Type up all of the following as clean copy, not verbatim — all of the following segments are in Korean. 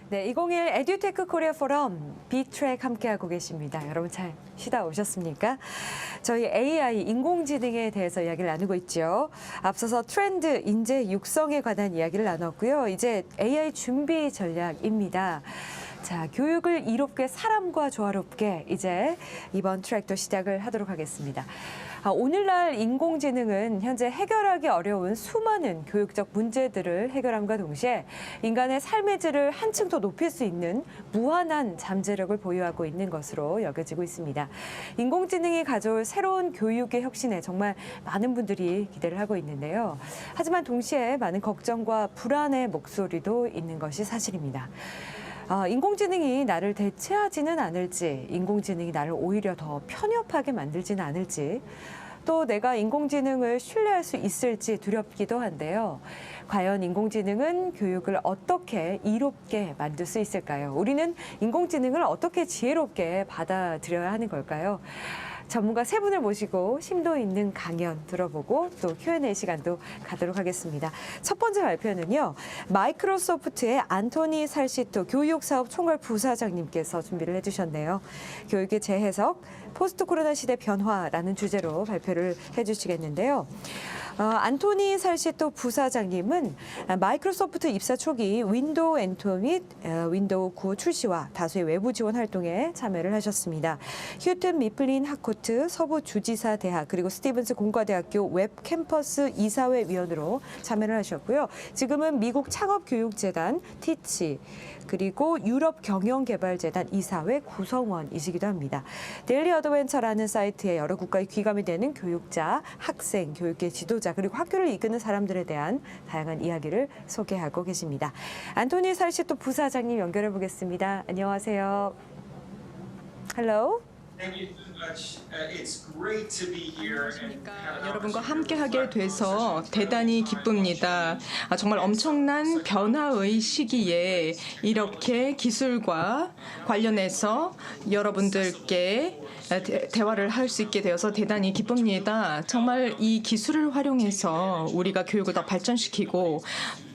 네, 2021 에듀테크 코리아 포럼 B트랙 함께하고 계십니다. 여러분 잘 쉬다 오셨습니까? 저희 AI, 인공지능에 대해서 이야기를 나누고 있죠. 앞서서 트렌드, 인재 육성에 관한 이야기를 나눴고요. 이제 AI 준비 전략입니다. 자, 교육을 이롭게 사람과 조화롭게 이제 이번 트랙도 시작을 하도록 하겠습니다. 오늘날 인공지능은 현재 해결하기 어려운 수많은 교육적 문제들을 해결함과 동시에 인간의 삶의 질을 한층 더 높일 수 있는 무한한 잠재력을 보유하고 있는 것으로 여겨지고 있습니다. 인공지능이 가져올 새로운 교육의 혁신에 정말 많은 분들이 기대를 하고 있는데요. 하지만 동시에 많은 걱정과 불안의 목소리도 있는 것이 사실입니다. 인공지능이 나를 대체하지는 않을지, 인공지능이 나를 오히려 더 편협하게 만들지는 않을지, 또 내가 인공지능을 신뢰할 수 있을지 두렵기도 한데요. 과연 인공지능은 교육을 어떻게 이롭게 만들 수 있을까요? 우리는 인공지능을 어떻게 지혜롭게 받아들여야 하는 걸까요? 전문가 세 분을 모시고 심도 있는 강연 들어보고 또 Q&A 시간도 가도록 하겠습니다. 첫 번째 발표는요. 마이크로소프트의 안토니 살시토 교육사업 총괄 부사장님께서 준비를 해주셨네요. 교육의 재해석, 포스트 코로나 시대 변화라는 주제로 발표를 해주시겠는데요. 안토니 살시토 부사장님은 마이크로소프트 입사 초기 윈도우 엔토 및 윈도우 9 출시와 다수의 외부 지원 활동에 참여를 하셨습니다. 휴튼 미플린 하코트 서부 주지사 대학 그리고 스티븐스 공과대학교 웹 캠퍼스 이사회 위원으로 참여를 하셨고요. 지금은 미국 창업교육재단 티치 그리고 유럽 경영개발재단 이사회 구성원이시기도 합니다. 데일리 어드벤처라는 사이트에 여러 국가의 귀감이 되는 교육자, 학생, 교육계 지도자 그리고 학교를 이끄는 사람들에 대한 다양한 이야기를 소개하고 계십니다. 안토니 살시토 부사장님 연결해 보겠습니다. 안녕하세요. Hello. 안녕하십니까. 여러분과 함께하게 돼서 대단히 기쁩니다. 정말 엄청난 변화의 시기에 이렇게 기술과 관련해서 여러분들께 대화를 할 수 있게 되어서 대단히 기쁩니다. 정말 이 기술을 활용해서 우리가 교육을 더 발전시키고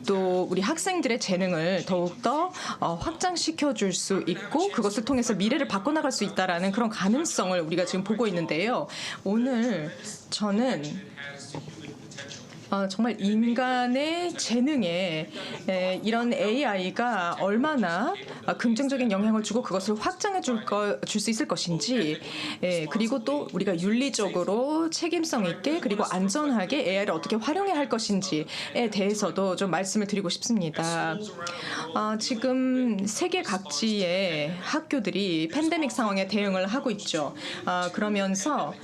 또 우리 학생들의 재능을 더욱더 확장시켜 줄 수 있고 그것을 통해서 미래를 바꿔나갈 수 있다는 그런 가능성을 우리가 지금 보고 있는데요. 오늘 저는 정말 인간의 재능에 이런 AI가 얼마나 긍정적인 영향을 주고 그것을 확장해 줄 수 있을 것인지 그리고 또 우리가 윤리적으로 책임성 있게 그리고 안전하게 AI를 어떻게 활용해야 할 것인지에 대해서도 좀 말씀을 드리고 싶습니다. 지금 세계 각지의 학교들이 팬데믹 상황에 대응을 하고 있죠. 그러면서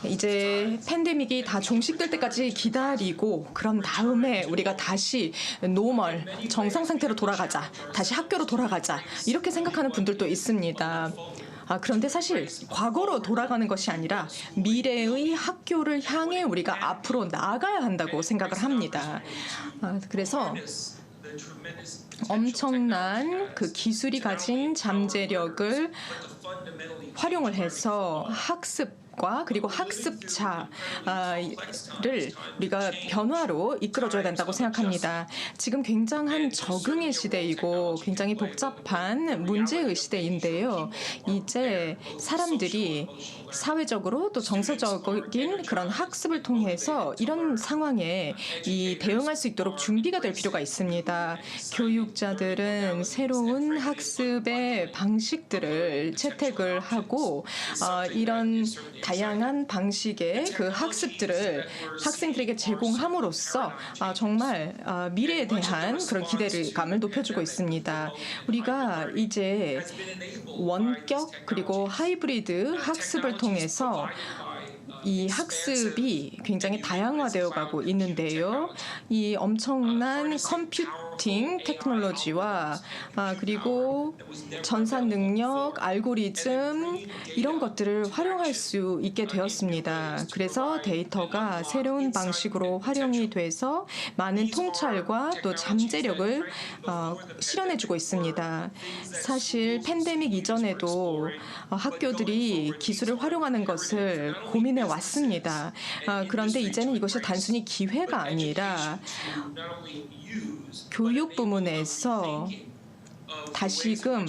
이제 팬데믹이 다 종식될 때까지 기다리고 그런 다음에 우리가 다시 노멀, 정상 상태로 돌아가자, 다시 학교로 돌아가자 이렇게 생각하는 분들도 있습니다. 그런데 사실 과거로 돌아가는 것이 아니라 미래의 학교를 향해 우리가 앞으로 나아가야 한다고 생각을 합니다. 그래서 엄청난 그 기술이 가진 잠재력을 활용을 해서 학습과 그리고 학습자를 우리가 변화로 이끌어줘야 된다고 생각합니다. 지금 굉장한 적응의 시대이고 굉장히 복잡한 문제의 시대인데요. 이제 사람들이 사회적으로 또 정서적인 그런 학습을 통해서 이런 상황에 대응할 수 있도록 준비가 될 필요가 있습니다. 교육자들은 새로운 학습의 방식들을 채택을 하고 이런 다양한 방식의 그 학습들을 학생들에게 제공함으로써 정말 미래에 대한 그런 기대감을 높여주고 있습니다. 우리가 이제 원격 그리고 하이브리드 학습을 통해서 이 학습이 굉장히 다양화되어 가고 있는데요. 이 엄청난 컴퓨팅 테크놀로지와 그리고 전산 능력, 알고리즘 이런 것들을 활용할 수 있게 되었습니다. 그래서 데이터가 새로운 방식으로 활용이 돼서 많은 통찰과 또 잠재력을 실현해주고 있습니다. 사실 팬데믹 이전에도 학교들이 기술을 활용하는 것을 고민해 왔습니다. 그런데 이제는 이것이 단순히 기회가 아니라 교육 부문에서 다시금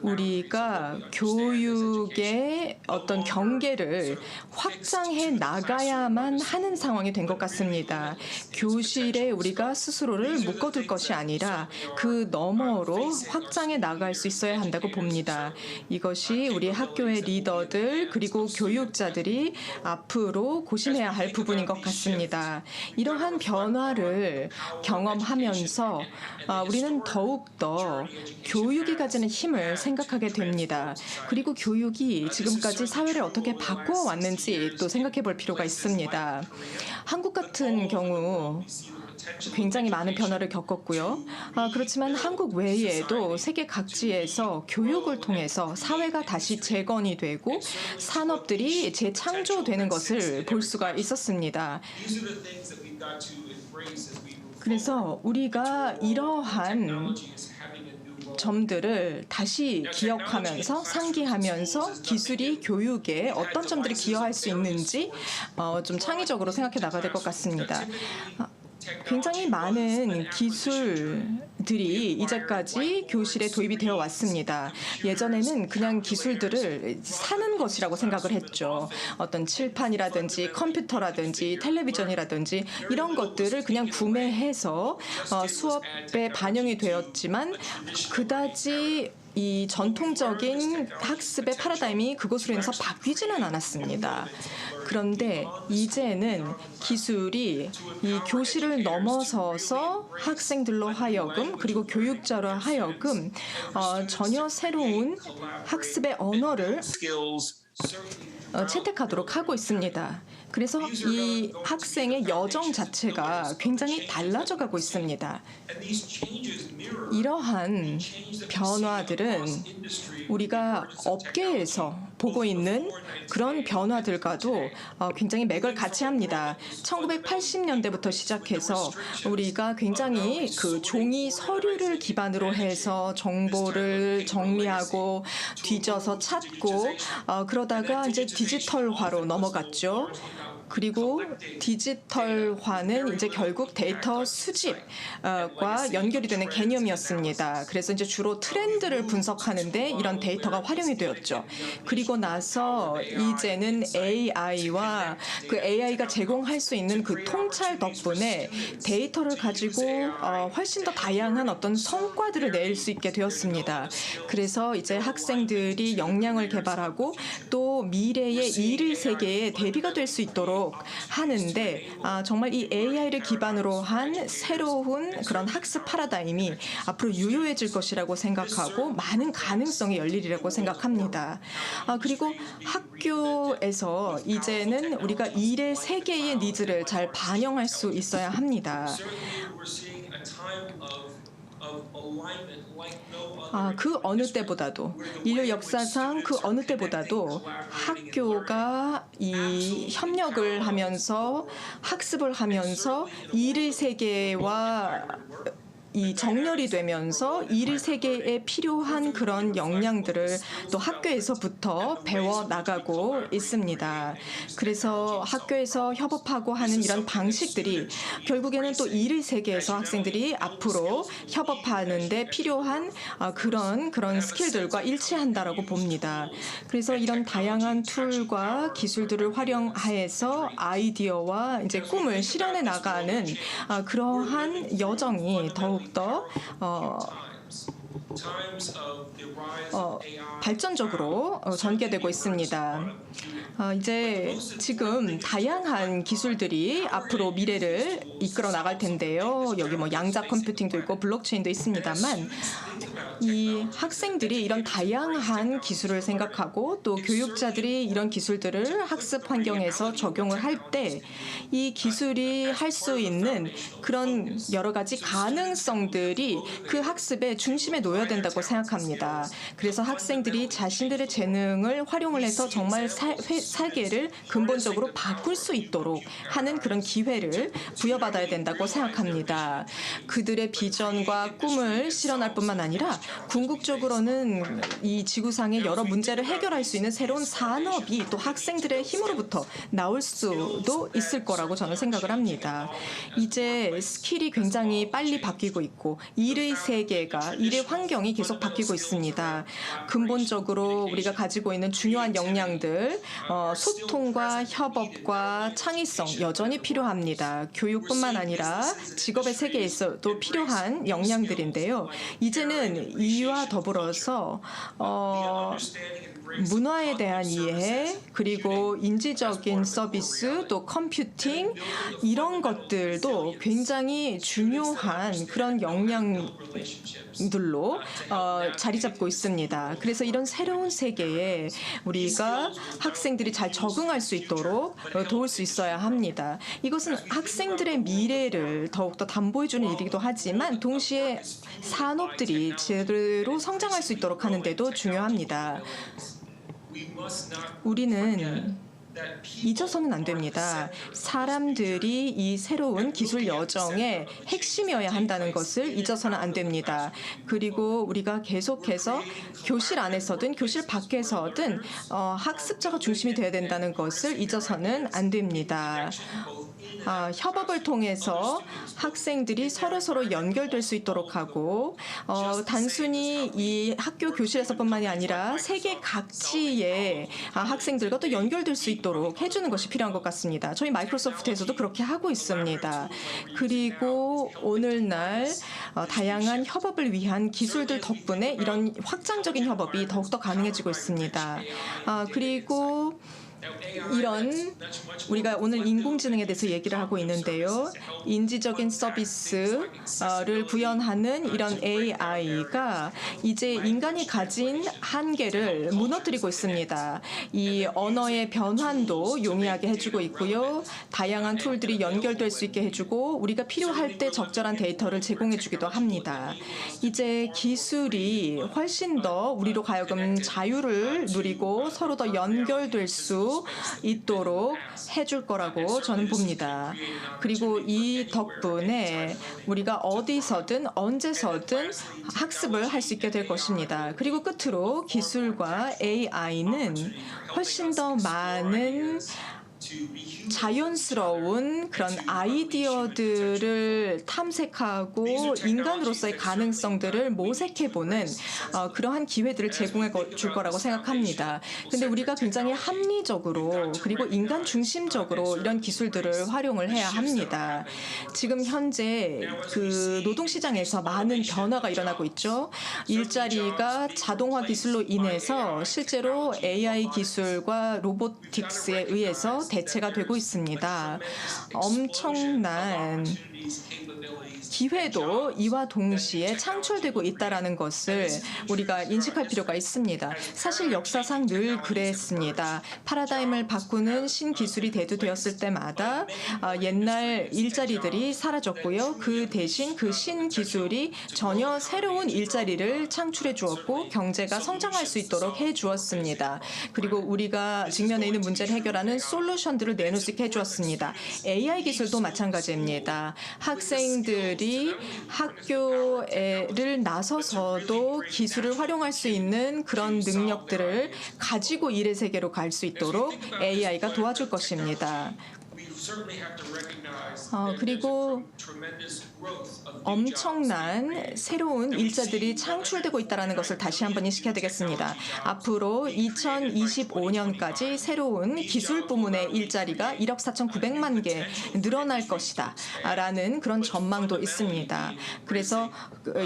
우리가 교육의 어떤 경계를 확장해 나가야만 하는 상황이 된 것 같습니다. 교실에 우리가 스스로를 묶어둘 것이 아니라 그 너머로 확장해 나갈 수 있어야 한다고 봅니다. 이것이 우리 학교의 리더들 그리고 교육자들이 앞으로 고심해야 할 부분인 것 같습니다. 이러한 변화를 경험하면서 우리는 더욱더 교육이 가지는 힘을 생각하게 됩니다. 그리고 교육이 지금까지 사회를 어떻게 바꿔왔는지 또 생각해 볼 필요가 있습니다. 한국 같은 경우 굉장히 많은 변화를 겪었고요. 그렇지만 한국 외에도 세계 각지에서 교육을 통해서 사회가 다시 재건이 되고 산업들이 재창조되는 것을 볼 수가 있었습니다. 그래서 우리가 이러한 점들을 다시 기억하면서 상기하면서 기술이 교육에 어떤 점들이 기여할 수 있는지 좀 창의적으로 생각해 나가야 될 것 같습니다. 굉장히 많은 기술들이 이제까지 교실에 도입이 되어 왔습니다. 예전에는 그냥 기술들을 사는 것이라고 생각을 했죠. 어떤 칠판이라든지 컴퓨터라든지 텔레비전이라든지 이런 것들을 그냥 구매해서 수업에 반영이 되었지만 그다지 이 전통적인 학습의 패러다임이 그것으로 인해서 바뀌지는 않았습니다. 그런데 이제는 기술이 이 교실을 넘어서서 학생들로 하여금 그리고 교육자로 하여금 전혀 새로운 학습의 언어를 채택하도록 하고 있습니다. 그래서 이 학생의 여정 자체가 굉장히 달라져 가고 있습니다. 이러한 변화들은 우리가 업계에서 보고 있는 그런 변화들과도 굉장히 맥을 같이 합니다. 1980년대부터 시작해서 우리가 굉장히 그 종이 서류를 기반으로 해서 정보를 정리하고 뒤져서 찾고 그러다가 이제 디지털화로 넘어갔죠. 그리고 디지털화는 이제 결국 데이터 수집과 연결이 되는 개념이었습니다. 그래서 이제 주로 트렌드를 분석하는데 이런 데이터가 활용이 되었죠. 그리고 나서 이제는 AI와 그 AI가 제공할 수 있는 그 통찰 덕분에 데이터를 가지고 훨씬 더 다양한 어떤 성과들을 낼 수 있게 되었습니다. 그래서 이제 학생들이 역량을 개발하고 또 미래의 일일 세계에 대비가 될 수 있도록 하는데 정말 이 AI를 기반으로 한 새로운 그런 학습 패러다임이 앞으로 유효해질 것이라고 생각하고 많은 가능성이 열리리라고 생각합니다. 그리고 학교에서 이제는 우리가 일의 세계의 니즈를 잘 반영할 수 있어야 합니다. 그 어느 때보다도 인류 역사상 그 어느 때보다도 학교가 이 협력을 하면서 학습을 하면서 일의 세계와 이 정렬이 되면서 일일 세계에 필요한 그런 역량들을 또 학교에서부터 배워 나가고 있습니다. 그래서 학교에서 협업하고 하는 이런 방식들이 결국에는 또 일일 세계에서 학생들이 앞으로 협업하는 데 필요한 그런 스킬들과 일치한다라고 봅니다. 그래서 이런 다양한 툴과 기술들을 활용해서 아이디어와 이제 꿈을 실현해 나가는 그러한 여정이 더욱더 발전적으로 전개되고 있습니다. 이제 지금 다양한 기술들이 앞으로 미래를 이끌어 나갈 텐데요. 여기 뭐 양자 컴퓨팅도 있고 블록체인도 있습니다만 이 학생들이 이런 다양한 기술을 생각하고 또 교육자들이 이런 기술들을 학습 환경에서 적용을 할 때 이 기술이 할 수 있는 그런 여러 가지 가능성들이 그 학습의 중심에 놓여야 된다고 생각합니다. 그래서 학생들이 자신들의 재능을 활용을 해서 정말 세계를 근본적으로 바꿀 수 있도록 하는 그런 기회를 부여받아야 된다고 생각합니다. 그들의 비전과 꿈을 실현할 뿐만 아니라 궁극적으로는 이 지구상의 여러 문제를 해결할 수 있는 새로운 산업이 또 학생들의 힘으로부터 나올 수도 있을 거라고 저는 생각을 합니다. 이제 스킬이 굉장히 빨리 바뀌고 있고 일의 세계가, 일의 환경이 계속 바뀌고 있습니다. 근본적으로 우리가 가지고 있는 중요한 역량들, 소통과 협업과 창의성 여전히 필요합니다. 교육뿐만 아니라 직업의 세계에서도 필요한 역량들인데요. 이제는 이와 더불어서 문화에 대한 이해, 그리고 인지적인 서비스, 또 컴퓨팅 이런 것들도 굉장히 중요한 그런 역량들로 자리 잡고 있습니다. 그래서 이런 새로운 세계에 우리가 학생들이 잘 적응할 수 있도록 도울 수 있어야 합니다. 이것은 학생들의 미래를 더욱더 담보해주는 일이기도 하지만 동시에 산업들이 제대로 성장할 수 있도록 하는 데도 중요합니다. 우리는 잊어서는 안 됩니다. 사람들이 이 새로운 기술 여정의 핵심이어야 한다는 것을 잊어서는 안 됩니다. 그리고 우리가 계속해서 교실 안에서든 교실 밖에서든 학습자가 중심이 되어야 된다는 것을 잊어서는 안 됩니다. 협업을 통해서 학생들이 서로 연결될 수 있도록 하고 단순히 이 학교 교실에서뿐만이 아니라 세계 각지의 학생들과 또 연결될 수 있도록 해주는 것이 필요한 것 같습니다. 저희 마이크로소프트에서도 그렇게 하고 있습니다. 그리고 오늘날 다양한 협업을 위한 기술들 덕분에 이런 확장적인 협업이 더욱더 가능해지고 있습니다. 그리고 이런 우리가 오늘 인공지능에 대해서 얘기를 하고 있는데요. 인지적인 서비스를 구현하는 이런 AI가 이제 인간이 가진 한계를 무너뜨리고 있습니다. 이 언어의 변환도 용이하게 해주고 있고요. 다양한 툴들이 연결될 수 있게 해주고 우리가 필요할 때 적절한 데이터를 제공해주기도 합니다. 이제 기술이 훨씬 더 우리로 가여금 자유를 누리고 서로 더 연결될 수 있도록 해줄 거라고 저는 봅니다. 그리고 이 덕분에 우리가 어디서든 언제서든 학습을 할 수 있게 될 것입니다. 그리고 끝으로 기술과 AI는 훨씬 더 많은 자연스러운 그런 아이디어들을 탐색하고 인간으로서의 가능성들을 모색해보는 그러한 기회들을 제공해 줄 거라고 생각합니다. 근데 우리가 굉장히 합리적으로 그리고 인간 중심적으로 이런 기술들을 활용을 해야 합니다. 지금 현재 그 노동시장에서 많은 변화가 일어나고 있죠. 일자리가 자동화 기술로 인해서 실제로 AI 기술과 로보틱스에 의해서 대체가 되고 있습니다. 엄청난 기회도 이와 동시에 창출되고 있다는 것을 우리가 인식할 필요가 있습니다. 사실 역사상 늘 그랬습니다. 파라다임을 바꾸는 신기술이 대두되었을 때마다 옛날 일자리들이 사라졌고요. 그 대신 그 신기술이 전혀 새로운 일자리를 창출해 주었고 경제가 성장할 수 있도록 해 주었습니다. 그리고 우리가 직면해 있는 문제를 해결하는 솔루션들을 내놓을 수 있게 해 주었습니다. AI 기술도 마찬가지입니다. 학생들이 학교를 나서서도 기술을 활용할 수 있는 그런 능력들을 가지고 일의 세계로 갈 수 있도록 AI가 도와줄 것입니다. 그리고 엄청난 새로운 일자들이 창출되고 있다는 것을 다시 한번 인식해야 되겠습니다. 앞으로 2025년까지 새로운 기술 부문의 일자리가 1억 4,900만 개 늘어날 것이다 라는 그런 전망도 있습니다. 그래서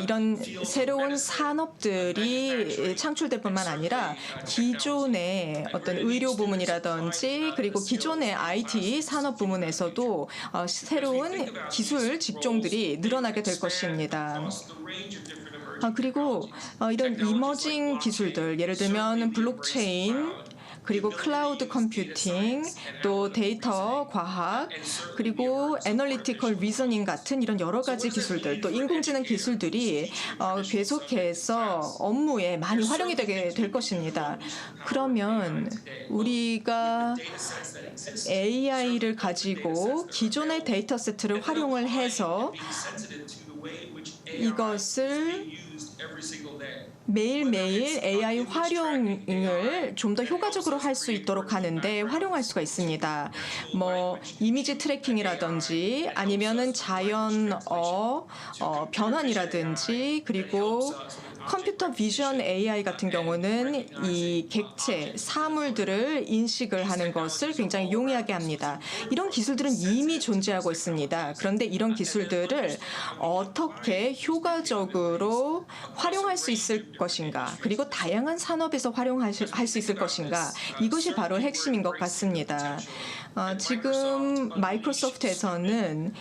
이런 새로운 산업들이 창출될 뿐만 아니라 기존의 어떤 의료 부문이라든지 그리고 기존의 IT 산업 부문에서도 새로운 기술 직종들이 늘어나게 될 것입니다. 그리고 이런 이머징 기술들, 예를 들면 블록체인, 그리고 클라우드 컴퓨팅, 또 데이터 과학, 그리고 애널리티컬 리저닝 같은 이런 여러 가지 기술들, 또 인공지능 기술들이 계속해서 업무에 많이 활용이 되게 될 것입니다. 그러면 우리가 AI를 가지고 기존의 데이터 세트를 활용을 해서 이것을 매일매일 AI 활용을 좀 더 효과적으로 할 수 있도록 하는데 활용할 수가 있습니다. 뭐 이미지 트래킹이라든지 아니면은 자연어 변환이라든지 그리고 컴퓨터 비전 AI 같은 경우는 이 객체, 사물들을 인식을 하는 것을 굉장히 용이하게 합니다. 이런 기술들은 이미 존재하고 있습니다. 그런데 이런 기술들을 어떻게 효과적으로 활용할 수 있을 것인가, 그리고 다양한 산업에서 활용할 수 있을 것인가, 이것이 바로 핵심인 것 같습니다. 지금 마이크로소프트에서는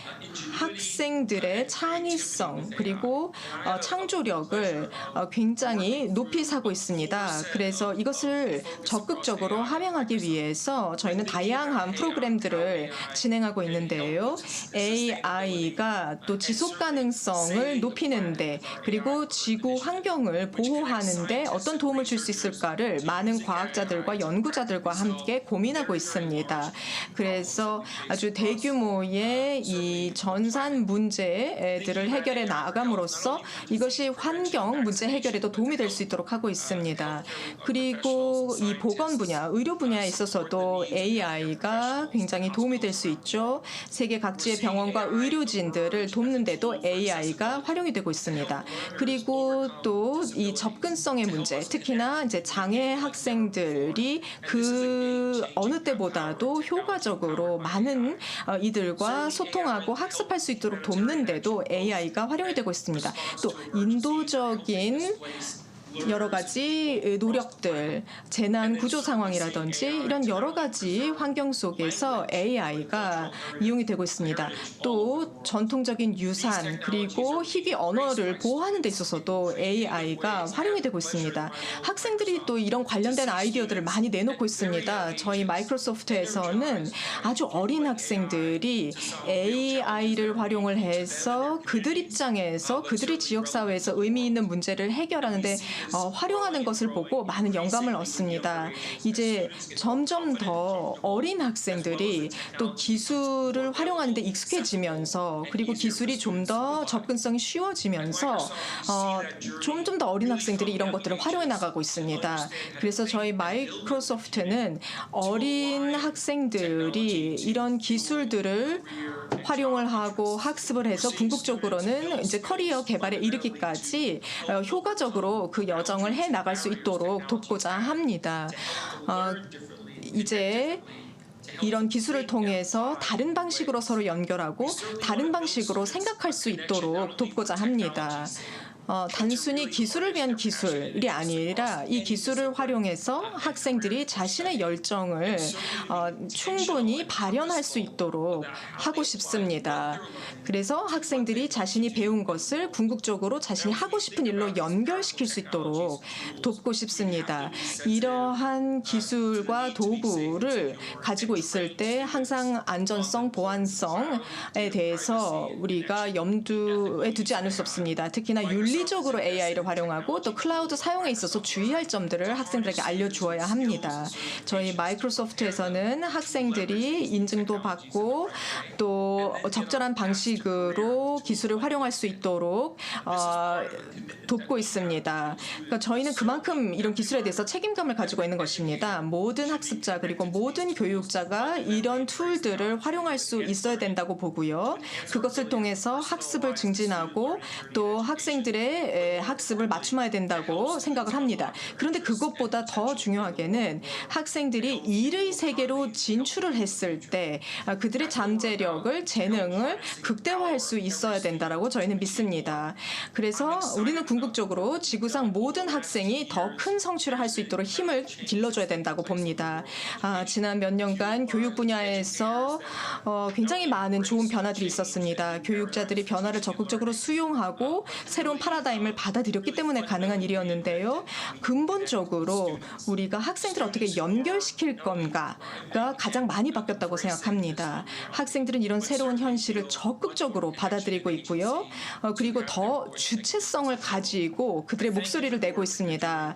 학생들의 창의성 그리고 창조력을 굉장히 높이 사고 있습니다. 그래서 이것을 적극적으로 함양하기 위해서 저희는 다양한 프로그램들을 진행하고 있는데요. AI가 또 지속 가능성을 높이는데 그리고 지구 환경을 보호하는데 어떤 도움을 줄 수 있을까를 많은 과학자들과 연구자들과 함께 고민하고 있습니다. 그래서 아주 대규모의 이 전산 문제들을 해결해 나감으로써 이것이 환경 문제 해결에도 도움이 될 수 있도록 하고 있습니다. 그리고 이 보건 분야, 의료 분야에 있어서도 AI가 굉장히 도움이 될 수 있죠. 세계 각지의 병원과 의료진들을 돕는 데도 AI가 활용이 되고 있습니다. 그리고 또 이 접근성의 문제, 특히나 이제 장애 학생들이 그 어느 때보다도 효과적으로 많은 이들과 소통하고 학습할 수 있도록 돕는 데도 AI가 활용이 되고 있습니다. 또 인도적인 여러 가지 노력들, 재난 구조 상황이라든지 이런 여러 가지 환경 속에서 AI가 이용이 되고 있습니다. 또 전통적인 유산 그리고 희귀 언어를 보호하는 데 있어서도 AI가 활용이 되고 있습니다. 학생들이 또 이런 관련된 아이디어들을 많이 내놓고 있습니다. 저희 마이크로소프트에서는 아주 어린 학생들이 AI를 활용을 해서 그들 입장에서 그들의 지역사회에서 의미 있는 문제를 해결하는데 활용하는 것을 보고 많은 영감을 얻습니다. 이제 점점 더 어린 학생들이 또 기술을 활용하는 데 익숙해지면서 그리고 기술이 좀 더 접근성이 쉬워지면서 점점 더 어린 학생들이 이런 것들을 활용해 나가고 있습니다. 그래서 저희 마이크로소프트는 어린 학생들이 이런 기술들을 활용을 하고 학습을 해서 궁극적으로는 이제 커리어 개발에 이르기까지 효과적으로 그 여정을 해 나갈 수 있도록 돕고자 합니다. 이제 이런 기술을 통해서 다른 방식으로 서로 연결하고 다른 방식으로 생각할 수 있도록 돕고자 합니다. 단순히 기술을 위한 기술이 아니라 이 기술을 활용해서 학생들이 자신의 열정을 충분히 발현할 수 있도록 하고 싶습니다. 그래서 학생들이 자신이 배운 것을 궁극적으로 자신이 하고 싶은 일로 연결시킬 수 있도록 돕고 싶습니다. 이러한 기술과 도구를 가지고 있을 때 항상 안전성, 보안성에 대해서 우리가 염두에 두지 않을 수 없습니다. 특히나 윤리적으로 AI를 활용하고 또 클라우드 사용에 있어서 주의할 점들을 학생들에게 알려주어야 합니다. 저희 마이크로소프트에서는 학생들이 인증도 받고 또 적절한 방식으로 기술을 활용할 수 있도록 돕고 있습니다. 그러니까 저희는 그만큼 이런 기술에 대해서 책임감을 가지고 있는 것입니다. 모든 학습자 그리고 모든 교육자가 이런 툴들을 활용할 수 있어야 된다고 보고요. 그것을 통해서 학습을 증진하고 또 학생들의 학습을 맞춤해야 된다고 생각을 합니다. 그런데 그것보다 더 중요하게는 학생들이 일의 세계로 진출을 했을 때 그들의 잠재력을, 재능을 극대화할 수 있어야 된다라고 저희는 믿습니다. 그래서 우리는 궁극적으로 지구상 모든 학생이 더 큰 성취를 할 수 있도록 힘을 길러줘야 된다고 봅니다. 지난 몇 년간 교육 분야에서 굉장히 많은 좋은 변화들이 있었습니다. 교육자들이 변화를 적극적으로 수용하고 새로운 파라다임을 받아들였기 때문에 가능한 일이었는데요. 근본적으로 우리가 학생들을 어떻게 연결시킬 건가가 가장 많이 바뀌었다고 생각합니다. 학생들은 이런 새로운 현실을 적극적으로 받아들이고 있고요. 그리고 더 주체성을 가지고 그들의 목소리를 내고 있습니다.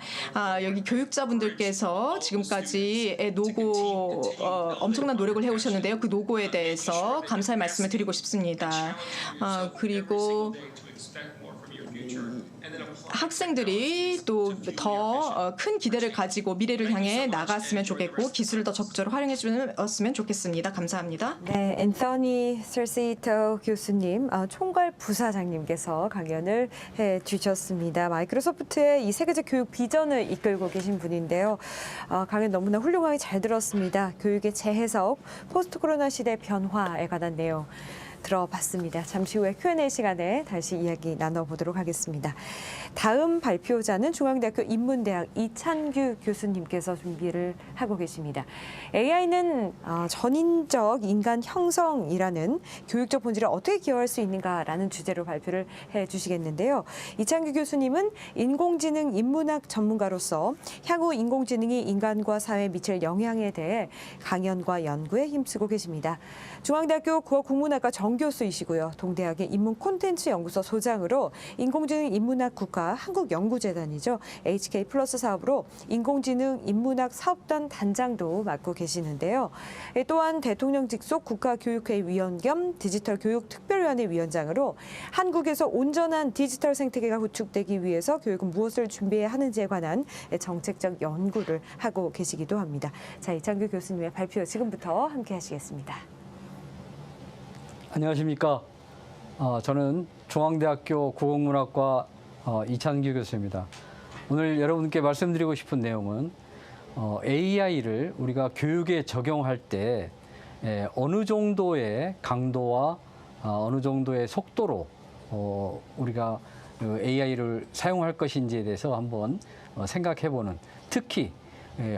여기 교육자분들께서 지금까지 노고 엄청난 노력을 해오셨는데요. 그 노고에 대해서 감사의 말씀을 드리고 싶습니다. 그리고 학생들이 또 더 큰 기대를 가지고 미래를 향해 나갔으면 좋겠고 기술을 더 적극적으로 활용해 주었으면 좋겠습니다. 감사합니다. 네, 앤서니 설시토 교수님, 총괄 부사장님께서 강연을 해주셨습니다. 마이크로소프트의 이 세계적 교육 비전을 이끌고 계신 분인데요. 강연 너무나 훌륭하게 잘 들었습니다. 교육의 재해석, 포스트 코로나 시대 변화에 관한 내용 들어봤습니다. 잠시 후에 Q&A 시간에 다시 이야기 나눠보도록 하겠습니다. 다음 발표자는 중앙대학교 인문대학 이찬규 교수님께서 준비를 하고 계십니다. AI는 전인적 인간 형성이라는 교육적 본질을 어떻게 기여할 수 있는가라는 주제로 발표를 해주시겠는데요. 이찬규 교수님은 인공지능 인문학 전문가로서 향후 인공지능이 인간과 사회에 미칠 영향에 대해 강연과 연구에 힘쓰고 계십니다. 중앙대학교 국어국문학과 정교수이시고요. 동대학의 인문 콘텐츠 연구소 소장으로 인공지능 인문학 국가 한국연구재단이죠. HK 플러스 사업으로 인공지능 인문학 사업단 단장도 맡고 계시는데요. 또한 대통령 직속 국가교육회의 위원 겸 디지털 교육특별위원회 위원장으로 한국에서 온전한 디지털 생태계가 구축되기 위해서 교육은 무엇을 준비해야 하는지에 관한 정책적 연구를 하고 계시기도 합니다. 자, 이찬규 교수님의 발표 지금부터 함께 하시겠습니다. 안녕하십니까. 저는 중앙대학교 국어국문학과 이찬규 교수입니다. 오늘 여러분께 말씀드리고 싶은 내용은 AI를 우리가 교육에 적용할 때 어느 정도의 강도와 어느 정도의 속도로 우리가 AI를 사용할 것인지에 대해서 한번 생각해보는, 특히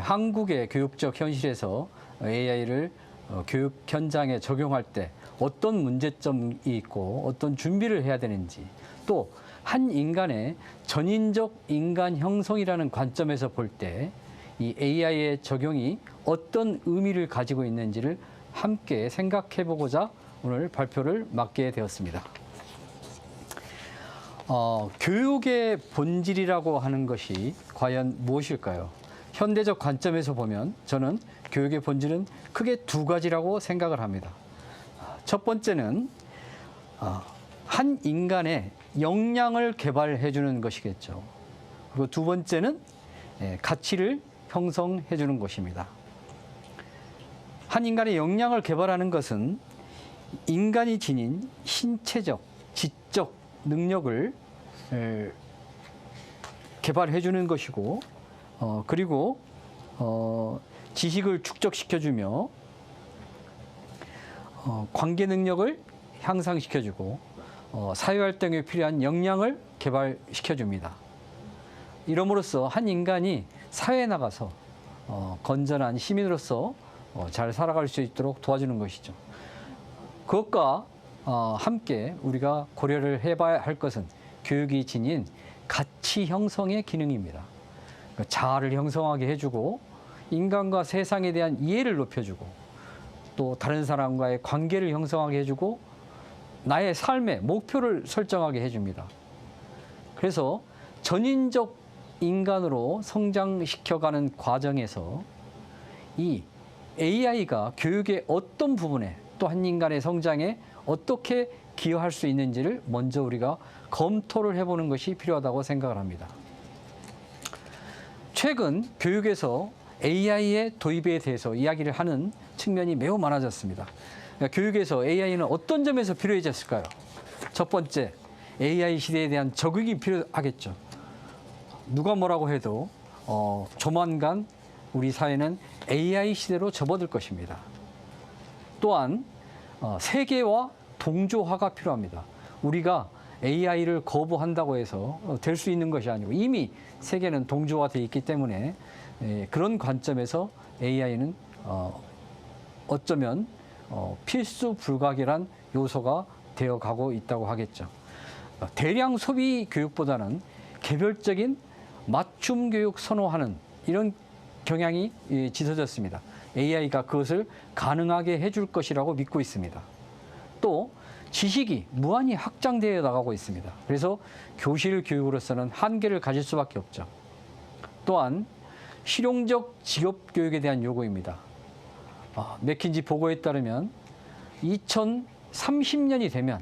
한국의 교육적 현실에서 AI를 교육 현장에 적용할 때 어떤 문제점이 있고 어떤 준비를 해야 되는지, 또 한 인간의 전인적 인간 형성이라는 관점에서 볼 때 이 AI의 적용이 어떤 의미를 가지고 있는지를 함께 생각해 보고자 오늘 발표를 맡게 되었습니다. 교육의 본질이라고 하는 것이 과연 무엇일까요? 현대적 관점에서 보면 저는 교육의 본질은 크게 두 가지라고 생각을 합니다. 첫 번째는 한 인간의 역량을 개발해 주는 것이겠죠. 그리고 두 번째는 가치를 형성해 주는 것입니다. 한 인간의 역량을 개발하는 것은 인간이 지닌 신체적, 지적 능력을 개발해 주는 것이고, 그리고 지식을 축적시켜주며 관계 능력을 향상시켜주고 사회활동에 필요한 역량을 개발시켜줍니다. 이럼으로써 한 인간이 사회에 나가서 건전한 시민으로서 잘 살아갈 수 있도록 도와주는 것이죠. 그것과 함께 우리가 고려를 해봐야 할 것은 교육이 지닌 가치 형성의 기능입니다. 자아를 형성하게 해주고 인간과 세상에 대한 이해를 높여주고 또 다른 사람과의 관계를 형성하게 해주고 나의 삶의 목표를 설정하게 해줍니다. 그래서 전인적 인간으로 성장시켜가는 과정에서 이 AI가 교육의 어떤 부분에 또 한 인간의 성장에 어떻게 기여할 수 있는지를 먼저 우리가 검토를 해보는 것이 필요하다고 생각을 합니다. 최근 교육에서 AI의 도입에 대해서 이야기를 하는 측면이 매우 많아졌습니다. 그러니까 교육에서 AI는 어떤 점에서 필요해졌을까요? 첫 번째, AI 시대에 대한 적응이 필요하겠죠. 누가 뭐라고 해도 조만간 우리 사회는 AI 시대로 접어들 것입니다. 또한 세계와 동조화가 필요합니다. 우리가 AI를 거부한다고 해서 될 수 있는 것이 아니고 이미 세계는 동조화되어 있기 때문에 그런 관점에서 AI는 어쩌면 필수 불가결한 요소가 되어가고 있다고 하겠죠. 대량 소비 교육보다는 개별적인 맞춤 교육 선호하는 이런 경향이 짙어졌습니다. AI가 그것을 가능하게 해줄 것이라고 믿고 있습니다. 또 지식이 무한히 확장되어 나가고 있습니다. 그래서 교실 교육으로서는 한계를 가질 수밖에 없죠. 또한 실용적 직업 교육에 대한 요구입니다. 맥킨지 보고에 따르면 2030년이 되면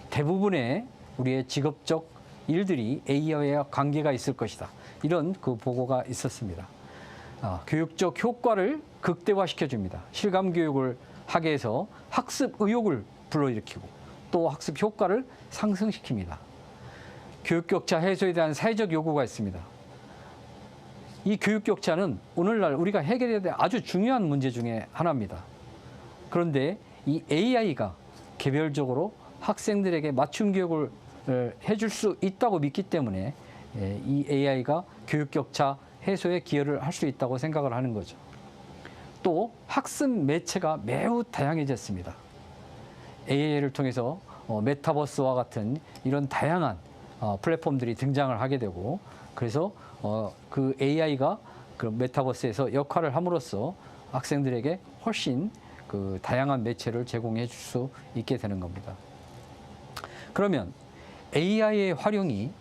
대부분의 우리의 직업적 일들이 AI와 관계가 있을 것이다. 이런 그 보고가 있었습니다. 교육적 효과를 극대화시켜 줍니다. 실감 교육을 하게 해서 학습 의욕을 불러일으키고 또 학습 효과를 상승시킵니다. 교육 격차 해소에 대한 사회적 요구가 있습니다. 이 교육 격차는 오늘날 우리가 해결해야 될 아주 중요한 문제 중에 하나입니다. 그런데 이 AI가 개별적으로 학생들에게 맞춤 교육을 해줄 수 있다고 믿기 때문에 이 AI가 교육 격차 해소에 기여를 할 수 있다고 생각을 하는 거죠. 또 학습 매체가 매우 다양해졌습니다. AI를 통해서 메타버스와 같은 이런 다양한 플랫폼들이 등장을 하게 되고 그래서 그 AI가 그 메타버스에서 역할을 함으로써 학생들에게 훨씬 그 다양한 매체를 제공해 줄 수 있게 되는 겁니다. 그러면 AI의 활용이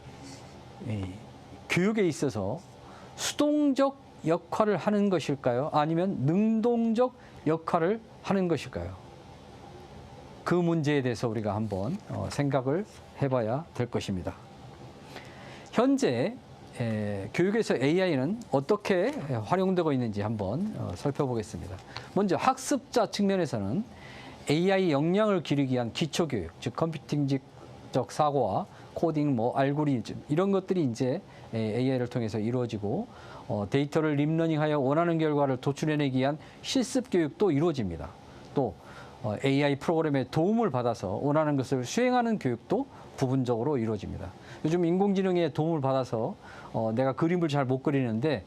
교육에 있어서 수동적 역할을 하는 것일까요? 아니면 능동적 역할을 하는 것일까요? 그 문제에 대해서 우리가 한번 생각을 해봐야 될 것입니다. 현재 교육에서 AI는 어떻게 활용되고 있는지 한번 살펴보겠습니다. 먼저 학습자 측면에서는 AI 역량을 기르기 위한 기초교육, 즉 컴퓨팅적 사고와 코딩, 알고리즘 이런 것들이 이제 AI를 통해서 이루어지고 데이터를 립러닝하여 원하는 결과를 도출해내기 위한 실습 교육도 이루어집니다. 또 AI 프로그램의 도움을 받아서 원하는 것을 수행하는 교육도 부분적으로 이루어집니다. 요즘 인공지능의 도움을 받아서 내가 그림을 잘 못 그리는데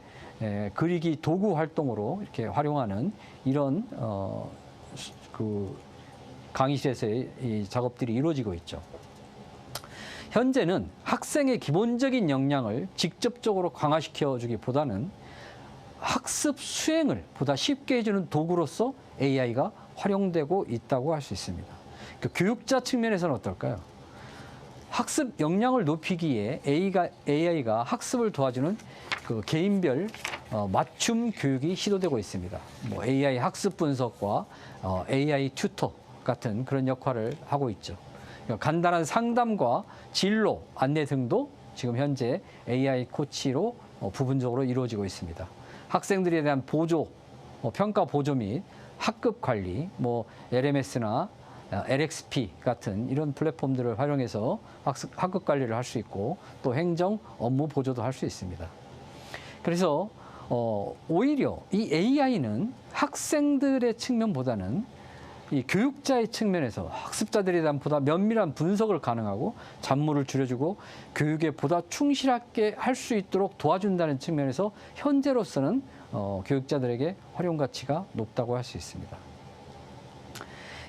그리기 도구 활동으로 이렇게 활용하는 이런 그 강의실에서의 이 작업들이 이루어지고 있죠. 현재는 학생의 기본적인 역량을 직접적으로 강화시켜 주기보다는 학습 수행을 보다 쉽게 해주는 도구로서 AI가 활용되고 있다고 할 수 있습니다. 그 교육자 측면에서는 어떨까요? 학습 역량을 높이기에 AI가 학습을 도와주는 그 개인별 맞춤 교육이 시도되고 있습니다. AI 학습 분석과 AI 튜터 같은 그런 역할을 하고 있죠. 간단한 상담과 진로 안내 등도 지금 현재 AI 코치로 부분적으로 이루어지고 있습니다. 학생들에 대한 보조, 평가 보조 및 학급 관리, LMS나 LXP 같은 이런 플랫폼들을 활용해서 학급 관리를 할 수 있고 또 행정 업무 보조도 할 수 있습니다. 그래서 오히려 이 AI는 학생들의 측면보다는 이 교육자의 측면에서 학습자들에 대한 보다 면밀한 분석을 가능하고 잡무를 줄여주고 교육에 보다 충실하게 할 수 있도록 도와준다는 측면에서 현재로서는 교육자들에게 활용 가치가 높다고 할 수 있습니다.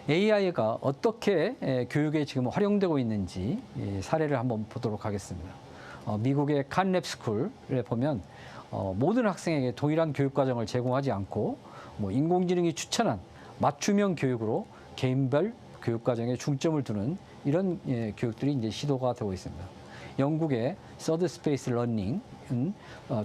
AI가 어떻게 교육에 지금 활용되고 있는지 사례를 한번 보도록 하겠습니다. 미국의 칸랩스쿨에 보면 모든 학생에게 동일한 교육 과정을 제공하지 않고 인공지능이 추천한 맞춤형 교육으로 개인별 교육 과정에 중점을 두는 이런 교육들이 이제 시도가 되고 있습니다. 영국의 서드 스페이스 러닝은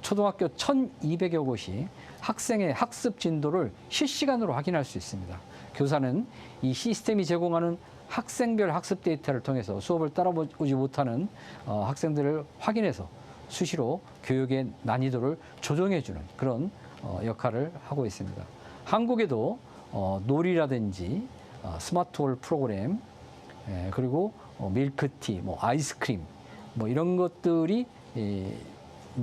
초등학교 1,200여 곳이 학생의 학습 진도를 실시간으로 확인할 수 있습니다. 교사는 이 시스템이 제공하는 학생별 학습 데이터를 통해서 수업을 따라오지 못하는 학생들을 확인해서 수시로 교육의 난이도를 조정해주는 그런 역할을 하고 있습니다. 한국에도 놀이라든지 스마트홀 프로그램 그리고 밀크티, 아이스크림 이런 것들이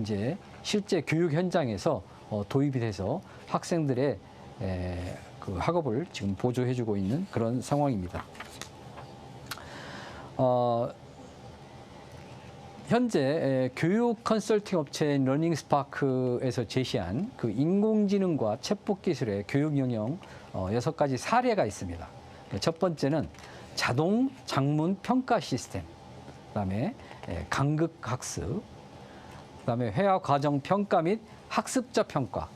이제 실제 교육 현장에서 도입이 돼서 학생들의 그 학업을 지금 보조해주고 있는 그런 상황입니다. 현재 교육 컨설팅 업체인 러닝스파크에서 제시한 그 인공지능과 챗봇 기술의 교육 영역 6가지 사례가 있습니다. 첫 번째는 자동 장문 평가 시스템, 그다음에 강극 학습, 그다음에 회화 과정 평가 및 학습자 평가,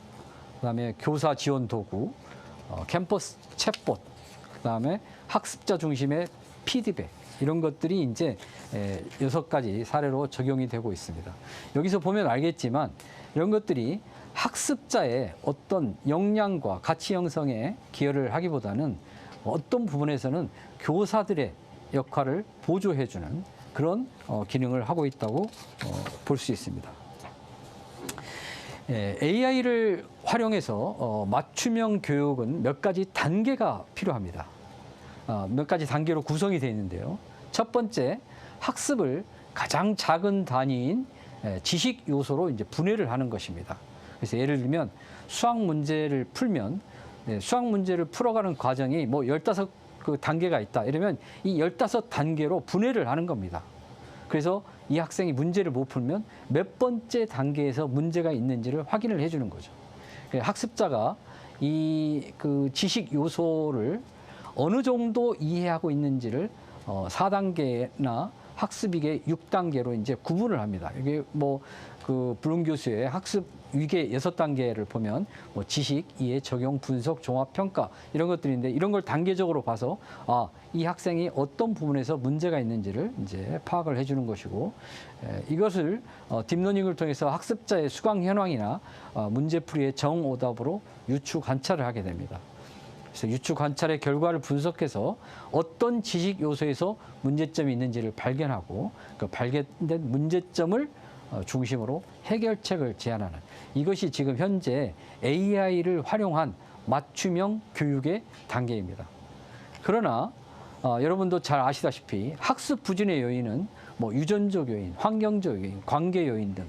그다음에 교사 지원 도구, 캠퍼스 챗봇, 그다음에 학습자 중심의 피드백, 이런 것들이 이제 6가지 사례로 적용이 되고 있습니다. 여기서 보면 알겠지만 이런 것들이 학습자의 어떤 역량과 가치 형성에 기여를 하기보다는 어떤 부분에서는 교사들의 역할을 보조해주는 그런 기능을 하고 있다고 볼 수 있습니다. AI를 활용해서 맞춤형 교육은 몇 가지 단계가 필요합니다. 몇 가지 단계로 구성이 되어 있는데요. 첫 번째, 학습을 가장 작은 단위인 지식 요소로 이제 분해를 하는 것입니다. 그래서 예를 들면 수학 문제를 풀면 수학 문제를 풀어가는 과정이 뭐 15그 단계가 있다. 이러면 이 15단계로 분해를 하는 겁니다. 그래서 이 학생이 문제를 못 풀면 몇 번째 단계에서 문제가 있는지를 확인을 해주는 거죠. 학습자가 이 그 지식 요소를 어느 정도 이해하고 있는지를 4단계나 학습위계 6단계로 이제 구분을 합니다. 이게 뭐 그 블룸 교수의 학습 위계 6단계를 보면 뭐 지식, 이해, 적용, 분석, 종합, 평가 이런 것들인데 이런 걸 단계적으로 봐서 이 학생이 어떤 부분에서 문제가 있는지를 이제 파악을 해주는 것이고, 이것을 딥러닝을 통해서 학습자의 수강 현황이나 문제풀이의 정오답으로 유추 관찰을 하게 됩니다. 그래서 유추 관찰의 결과를 분석해서 어떤 지식 요소에서 문제점이 있는지를 발견하고 그 발견된 문제점을 중심으로 해결책을 제안하는, 이것이 지금 현재 AI를 활용한 맞춤형 교육의 단계입니다. 그러나 여러분도 잘 아시다시피 학습 부진의 요인은 뭐 유전적 요인, 환경적 요인, 관계 요인 등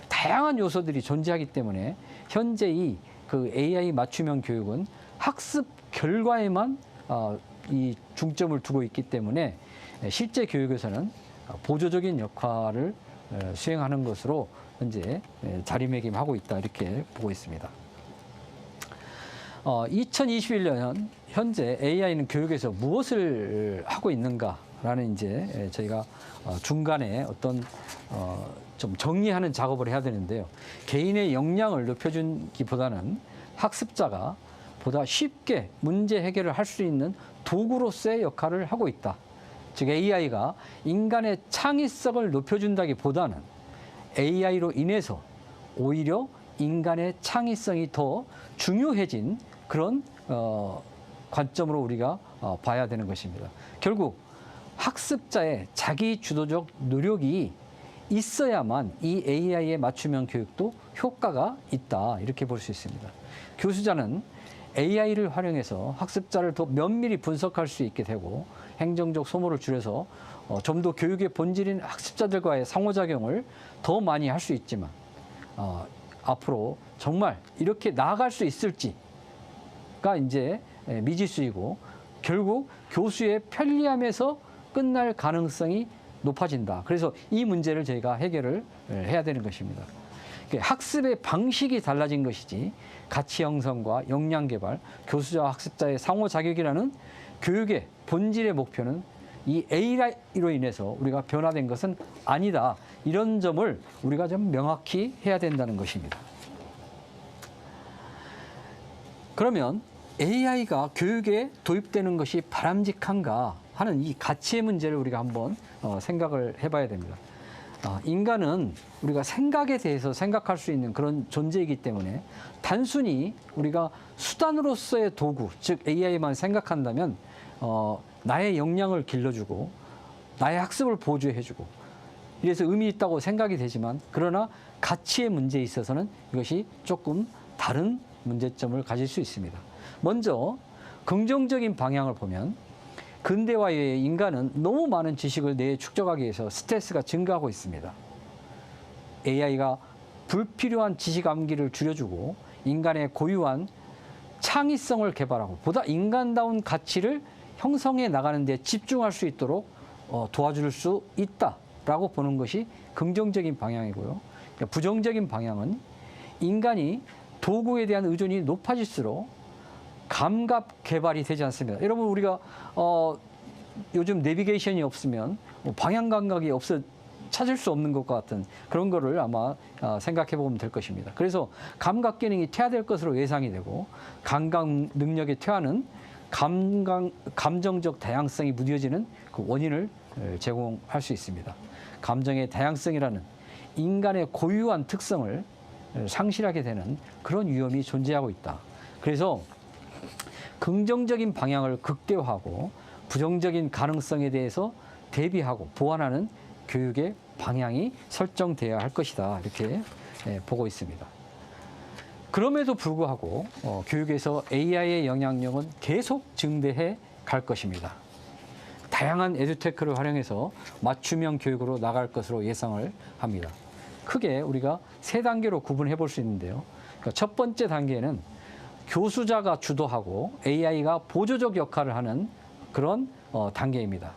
다양한 요소들이 존재하기 때문에 현재 이 그 AI 맞춤형 교육은 학습 결과에만 이 중점을 두고 있기 때문에 실제 교육에서는 보조적인 역할을 수행하는 것으로 현재 자리매김하고 있다, 이렇게 보고 있습니다. 2021년 현재 AI는 교육에서 무엇을 하고 있는가라는 이제 저희가 중간에 어떤 좀 정리하는 작업을 해야 되는데요. 개인의 역량을 높여주기보다는 학습자가 보다 쉽게 문제 해결을 할 수 있는 도구로서의 역할을 하고 있다. 즉 AI가 인간의 창의성을 높여준다기보다는 AI로 인해서 오히려 인간의 창의성이 더 중요해진 그런 관점으로 우리가 봐야 되는 것입니다. 결국 학습자의 자기 주도적 노력이 있어야만 이 AI의 맞춤형 교육도 효과가 있다, 이렇게 볼 수 있습니다. 교수자는 AI를 활용해서 학습자를 더 면밀히 분석할 수 있게 되고 행정적 소모를 줄여서 좀 더 교육의 본질인 학습자들과의 상호작용을 더 많이 할 수 있지만 앞으로 정말 이렇게 나아갈 수 있을지가 이제 미지수이고 결국 교수의 편리함에서 끝날 가능성이 높아진다. 그래서 이 문제를 저희가 해결을 해야 되는 것입니다. 학습의 방식이 달라진 것이지 가치 형성과 역량 개발, 교수자와 학습자의 상호작용이라는 교육의 본질의 목표는 이 AI로 인해서 우리가 변화된 것은 아니다. 이런 점을 우리가 좀 명확히 해야 된다는 것입니다. 그러면 AI가 교육에 도입되는 것이 바람직한가 하는 이 가치의 문제를 우리가 한번 생각을 해봐야 됩니다. 인간은 우리가 생각에 대해서 생각할 수 있는 그런 존재이기 때문에 단순히 우리가 수단으로서의 도구, 즉 AI만 생각한다면 나의 역량을 길러주고 나의 학습을 보조해주고 이래서 의미 있다고 생각이 되지만, 그러나 가치의 문제에 있어서는 이것이 조금 다른 문제점을 가질 수 있습니다. 먼저 긍정적인 방향을 보면 근대화의 인간은 너무 많은 지식을 뇌에 축적하기 위해서 스트레스가 증가하고 있습니다. AI가 불필요한 지식 암기를 줄여주고 인간의 고유한 창의성을 개발하고 보다 인간다운 가치를 형성해 나가는 데 집중할 수 있도록 도와줄 수 있다라고 보는 것이 긍정적인 방향이고요. 부정적인 방향은 인간이 도구에 대한 의존이 높아질수록 감각 개발이 되지 않습니다. 여러분, 우리가 요즘 내비게이션이 없으면 방향 감각이 없어 찾을 수 없는 것 같은 그런 거를 아마 생각해 보면 될 것입니다. 그래서 감각 기능이 퇴화될 것으로 예상이 되고 감각 능력의 퇴화는 감정적 다양성이 무뎌지는 그 원인을 제공할 수 있습니다. 감정의 다양성이라는 인간의 고유한 특성을 상실하게 되는 그런 위험이 존재하고 있다. 그래서 긍정적인 방향을 극대화하고 부정적인 가능성에 대해서 대비하고 보완하는 교육의 방향이 설정되어야 할 것이다. 이렇게 보고 있습니다. 그럼에도 불구하고 교육에서 AI의 영향력은 계속 증대해 갈 것입니다. 다양한 에듀테크를 활용해서 맞춤형 교육으로 나갈 것으로 예상을 합니다. 크게 우리가 세 단계로 구분해 볼 수 있는데요. 그러니까 첫 번째 단계는 교수자가 주도하고 AI가 보조적 역할을 하는 그런 단계입니다.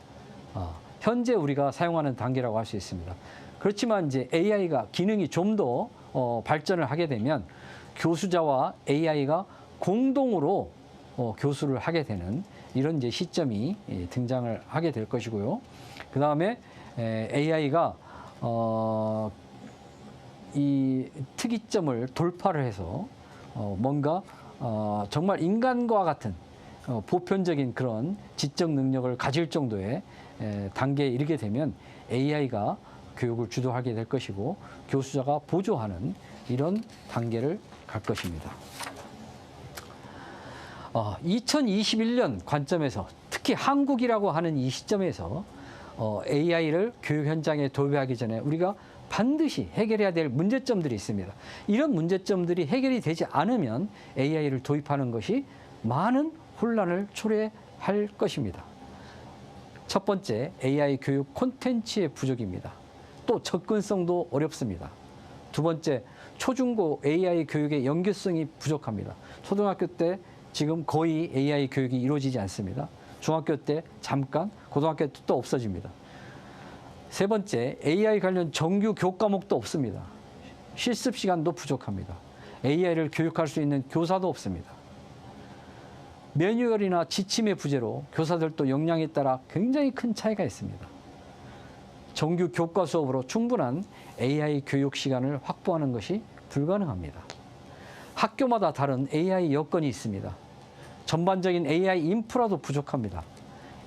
현재 우리가 사용하는 단계라고 할 수 있습니다. 그렇지만 이제 AI가 기능이 좀 더 발전을 하게 되면 교수자와 AI가 공동으로 교수를 하게 되는 이런 이제 시점이 등장을 하게 될 것이고요. 그 다음에 AI가 이 특이점을 돌파를 해서 뭔가 정말 인간과 같은 보편적인 그런 지적 능력을 가질 정도의 단계에 이르게 되면 AI가 교육을 주도하게 될 것이고 교수자가 보조하는 이런 단계를 갈 것입니다. 2021년 관점에서 특히 한국이라고 하는 이 시점에서 AI를 교육 현장에 도입하기 전에 우리가 반드시 해결해야 될 문제점들이 있습니다. 이런 문제점들이 해결이 되지 않으면 AI를 도입하는 것이 많은 혼란을 초래할 것입니다. 첫 번째, AI 교육 콘텐츠의 부족입니다. 또 접근성도 어렵습니다. 두 번째, 초중고 AI 교육의 연계성이 부족합니다. 초등학교 때 지금 거의 AI 교육이 이루어지지 않습니다. 중학교 때 잠깐, 고등학교 때 또 없어집니다. 세 번째, AI 관련 정규 교과목도 없습니다. 실습 시간도 부족합니다. AI를 교육할 수 있는 교사도 없습니다. 매뉴얼이나 지침의 부재로 교사들도 역량에 따라 굉장히 큰 차이가 있습니다. 정규 교과 수업으로 충분한 AI 교육 시간을 확보하는 것이 불가능합니다. 학교마다 다른 AI 여건이 있습니다. 전반적인 AI 인프라도 부족합니다.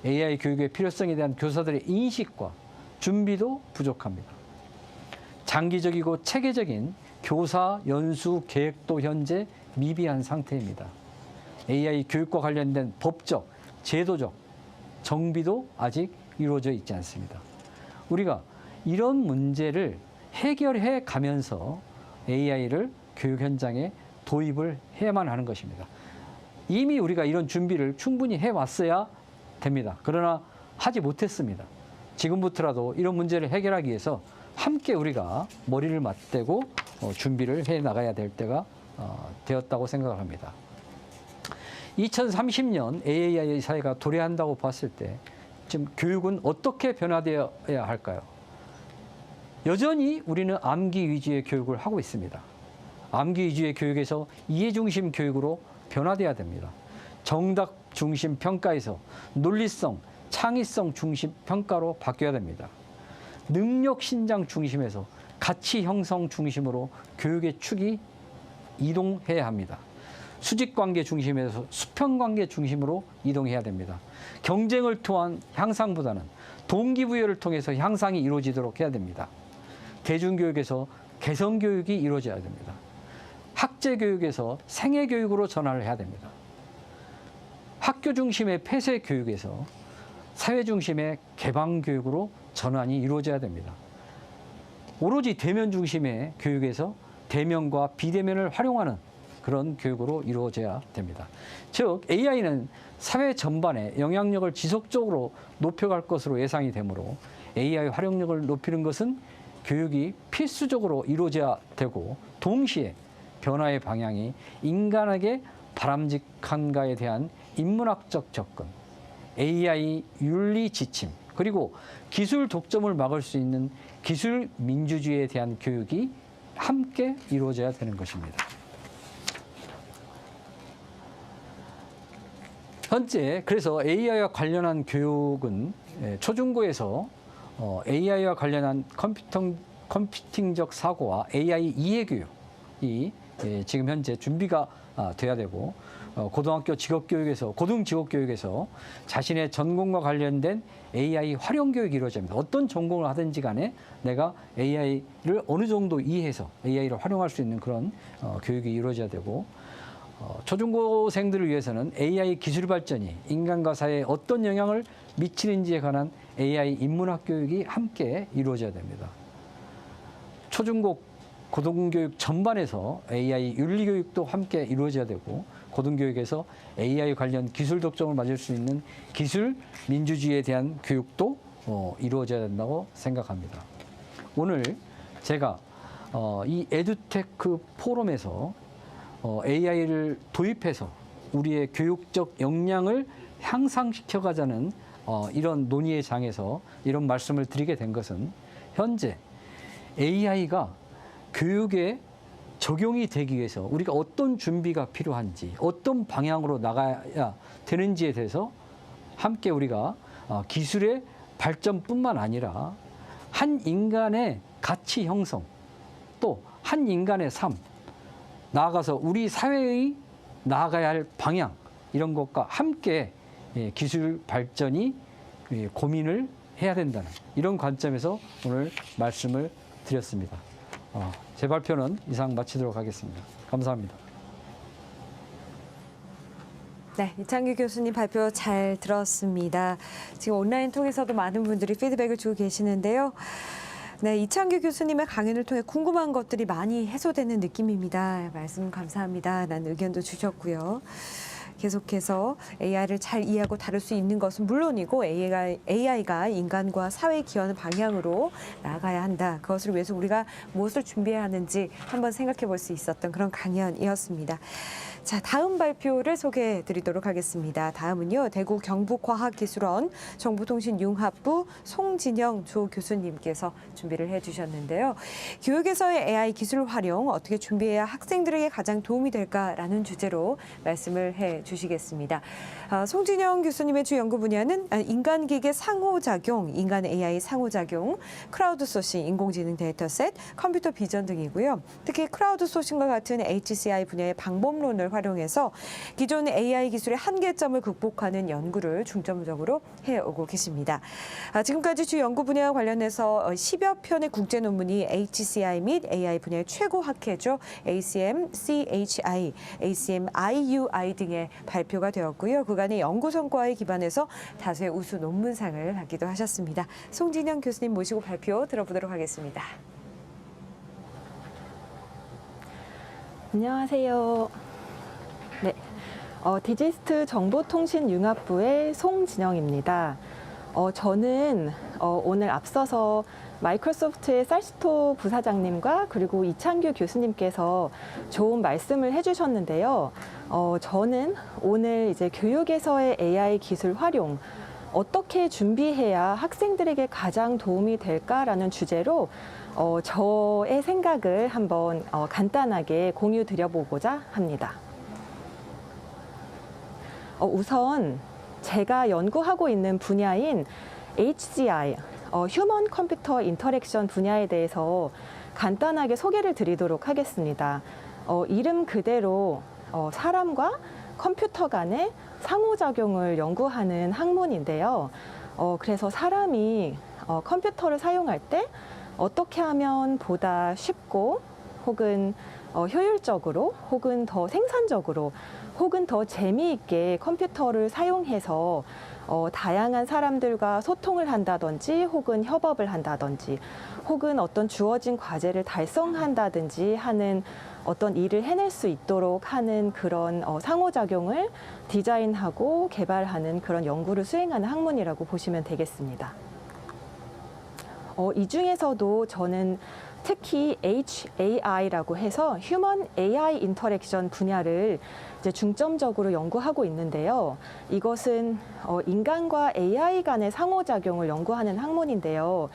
AI 교육의 필요성에 대한 교사들의 인식과 준비도 부족합니다. 장기적이고 체계적인 교사 연수 계획도 현재 미비한 상태입니다. AI 교육과 관련된 법적, 제도적 정비도 아직 이루어져 있지 않습니다. 우리가 이런 문제를 해결해 가면서 AI를 교육 현장에 도입을 해야만 하는 것입니다. 이미 우리가 이런 준비를 충분히 해왔어야 됩니다. 그러나 하지 못했습니다. 지금부터라도 이런 문제를 해결하기 위해서 함께 우리가 머리를 맞대고 준비를 해 나가야 될 때가 되었다고 생각합니다. 2030년 AI 사회가 도래한다고 봤을 때 지금 교육은 어떻게 변화되어야 할까요? 여전히 우리는 암기 위주의 교육을 하고 있습니다. 암기 위주의 교육에서 이해 중심 교육으로 변화돼야 됩니다. 정답 중심 평가에서 논리성, 창의성 중심 평가로 바뀌어야 됩니다. 능력 신장 중심에서 가치 형성 중심으로 교육의 축이 이동해야 합니다. 수직 관계 중심에서 수평 관계 중심으로 이동해야 됩니다. 경쟁을 통한 향상보다는 동기부여를 통해서 향상이 이루어지도록 해야 됩니다. 대중교육에서 개성교육이 이루어져야 됩니다. 학제교육에서 생애교육으로 전환을 해야 됩니다. 학교 중심의 폐쇄교육에서 사회 중심의 개방교육으로 전환이 이루어져야 됩니다. 오로지 대면 중심의 교육에서 대면과 비대면을 활용하는 그런 교육으로 이루어져야 됩니다. 즉 AI는 사회 전반에 영향력을 지속적으로 높여갈 것으로 예상이 되므로 AI 활용력을 높이는 것은 교육이 필수적으로 이루어져야 되고 동시에 변화의 방향이 인간에게 바람직한가에 대한 인문학적 접근, AI 윤리 지침, 그리고 기술 독점을 막을 수 있는 기술 민주주의에 대한 교육이 함께 이루어져야 되는 것입니다. 현재 그래서 AI와 관련한 교육은 초중고에서 AI와 관련한 컴퓨팅적 사고와 AI 이해 교육이 지금 현재 준비가 돼야 되고 고등학교 직업교육에서 고등직업교육에서 자신의 전공과 관련된 AI 활용 교육이 이루어집니다. 어떤 전공을 하든지 간에 내가 AI를 어느 정도 이해해서 AI를 활용할 수 있는 그런 교육이 이루어져야 되고 초중고생들을 위해서는 AI 기술 발전이 인간과 사회에 어떤 영향을 미치는지에 관한 AI 인문학 교육이 함께 이루어져야 됩니다. 초중고 고등교육 전반에서 AI 윤리 교육도 함께 이루어져야 되고 고등교육에서 AI 관련 기술 독점을 맞을 수 있는 기술 민주주의에 대한 교육도 이루어져야 된다고 생각합니다. 오늘 제가 이 에듀테크 포럼에서 AI를 도입해서 우리의 교육적 역량을 향상시켜가자는 이런 논의의 장에서 이런 말씀을 드리게 된 것은 현재 AI가 교육에 적용이 되기 위해서 우리가 어떤 준비가 필요한지 어떤 방향으로 나가야 되는지에 대해서 함께 우리가 기술의 발전뿐만 아니라 한 인간의 가치 형성 또 한 인간의 삶 나아가서 우리 사회의 나아가야 할 방향 이런 것과 함께 기술 발전이 고민을 해야 된다는 이런 관점에서 오늘 말씀을 드렸습니다. 제 발표는 이상 마치도록 하겠습니다. 감사합니다. 네, 이창규 교수님 발표 잘 들었습니다. 지금 온라인 통해서도 많은 분들이 피드백을 주고 계시는데요. 네, 이창규 교수님의 강연을 통해 궁금한 것들이 많이 해소되는 느낌입니다. 말씀 감사합니다. 라는 의견도 주셨고요. 계속해서 AI를 잘 이해하고 다룰 수 있는 것은 물론이고 AI가 인간과 사회에 기여하는 방향으로 나아가야 한다. 그것을 위해서 우리가 무엇을 준비해야 하는지 한번 생각해 볼 수 있었던 그런 강연이었습니다. 자, 다음 발표를 소개해 드리도록 하겠습니다. 다음은요, 대구 경북과학기술원 정보통신융합부 송진영 조 교수님께서 준비를 해 주셨는데요. 교육에서의 AI 기술 활용 어떻게 준비해야 학생들에게 가장 도움이 될까라는 주제로 말씀을 해 주시겠습니다. 송진영 교수님의 주 연구 분야는 인간-기계 상호작용, 인간-AI 상호작용, 크라우드 소싱, 인공지능 데이터셋, 컴퓨터 비전 등이고요. 특히 크라우드 소싱과 같은 HCI 분야의 방법론을 활용해서 기존 AI 기술의 한계점을 극복하는 연구를 중점적으로 해오고 계십니다. 지금까지 주 연구 분야와 관련해서 10여 편의 국제 논문이 HCI 및 AI 분야의 최고 학회죠. ACM, CHI, ACM, IUI 등의 발표가 되었고요. 그간의 연구 성과에 기반해서 다수의 우수 논문상을 받기도 하셨습니다. 송진영 교수님 모시고 발표 들어보도록 하겠습니다. 안녕하세요. 네, 디지스트 정보통신융합부의 송진영입니다. 저는 오늘 앞서서 마이크로소프트의 살시토 부사장님과 그리고 이창규 교수님께서 좋은 말씀을 해주셨는데요. 저는 오늘 이제 교육에서의 AI 기술 활용 어떻게 준비해야 학생들에게 가장 도움이 될까라는 주제로 저의 생각을 한번 간단하게 공유 드려보고자 합니다. 우선 제가 연구하고 있는 분야인 HCI, 휴먼 컴퓨터 인터랙션 분야에 대해서 간단하게 소개를 드리도록 하겠습니다. 이름 그대로 사람과 컴퓨터 간의 상호작용을 연구하는 학문인데요. 그래서 사람이 컴퓨터를 사용할 때 어떻게 하면 보다 쉽고 혹은 효율적으로 혹은 더 생산적으로 혹은 더 재미있게 컴퓨터를 사용해서 다양한 사람들과 소통을 한다든지 혹은 협업을 한다든지 혹은 어떤 주어진 과제를 달성한다든지 하는 어떤 일을 해낼 수 있도록 하는 그런 상호작용을 디자인하고 개발하는 그런 연구를 수행하는 학문이라고 보시면 되겠습니다. 이 중에서도 저는 특히 HAI라고 해서 휴먼 AI 인터랙션 분야를 이제 중점적으로 연구하고 있는데요. 이것은 인간과 AI 간의 상호작용을 연구하는 학문인데요.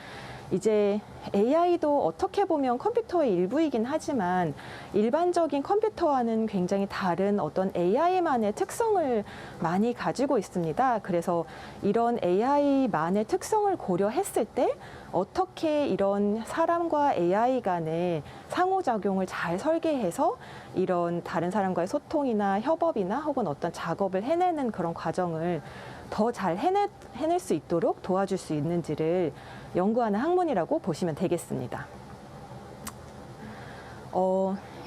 이제 AI도 어떻게 보면 컴퓨터의 일부이긴 하지만 일반적인 컴퓨터와는 굉장히 다른 어떤 AI만의 특성을 많이 가지고 있습니다. 그래서 이런 AI만의 특성을 고려했을 때 어떻게 이런 사람과 AI 간의 상호작용을 잘 설계해서 이런 다른 사람과의 소통이나 협업이나 혹은 어떤 작업을 해내는 그런 과정을 더 잘 해낼 수 있도록 도와줄 수 있는지를 연구하는 학문이라고 보시면 되겠습니다.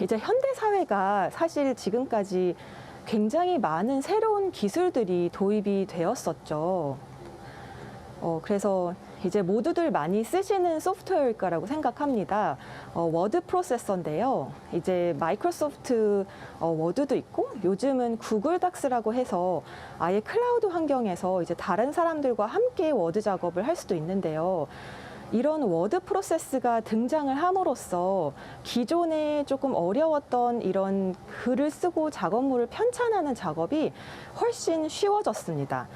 이제 현대 사회가 사실 지금까지 굉장히 많은 새로운 기술들이 도입이 되었었죠. 그래서 이제 모두들 많이 쓰시는 소프트웨어일 거라고 생각합니다. 워드 프로세서인데요. 이제 마이크로소프트 워드도 있고 요즘은 구글 닥스라고 해서 아예 클라우드 환경에서 이제 다른 사람들과 함께 워드 작업을 할 수도 있는데요. 이런 워드 프로세스가 등장을 함으로써 기존에 조금 어려웠던 이런 글을 쓰고 작업물을 편찬하는 작업이 훨씬 쉬워졌습니다.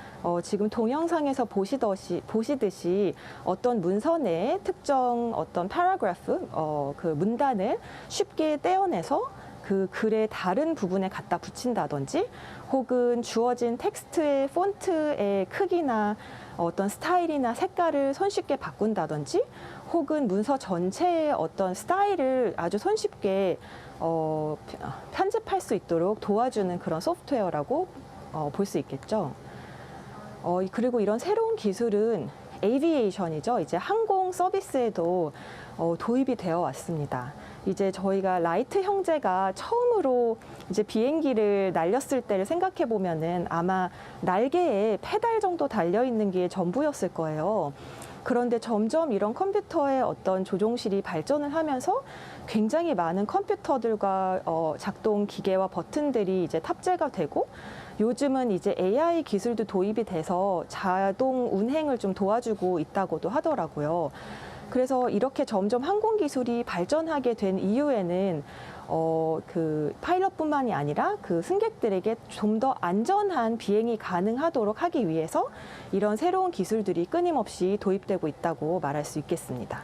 지금 동영상에서 보시듯이 어떤 문서의 특정 어떤 패러그래프, 그 문단을 쉽게 떼어내서 그 글의 다른 부분에 갖다 붙인다든지 혹은 주어진 텍스트의 폰트의 크기나 어떤 스타일이나 색깔을 손쉽게 바꾼다든지 혹은 문서 전체의 어떤 스타일을 아주 손쉽게 편집할 수 있도록 도와주는 그런 소프트웨어라고 볼 수 있겠죠. 그리고 이런 새로운 기술은 에이비에이션이죠. 이제 항공 서비스에도 도입이 되어 왔습니다. 이제 저희가 라이트 형제가 처음으로 이제 비행기를 날렸을 때를 생각해 보면은 아마 날개에 페달 정도 달려 있는 게 전부였을 거예요. 그런데 점점 이런 컴퓨터의 어떤 조종실이 발전을 하면서 굉장히 많은 컴퓨터들과 작동 기계와 버튼들이 이제 탑재가 되고 요즘은 이제 AI 기술도 도입이 돼서 자동 운행을 좀 도와주고 있다고도 하더라고요. 그래서 이렇게 점점 항공 기술이 발전하게 된 이유에는 그 파일럿뿐만이 아니라 그 승객들에게 좀 더 안전한 비행이 가능하도록 하기 위해서 이런 새로운 기술들이 끊임없이 도입되고 있다고 말할 수 있겠습니다.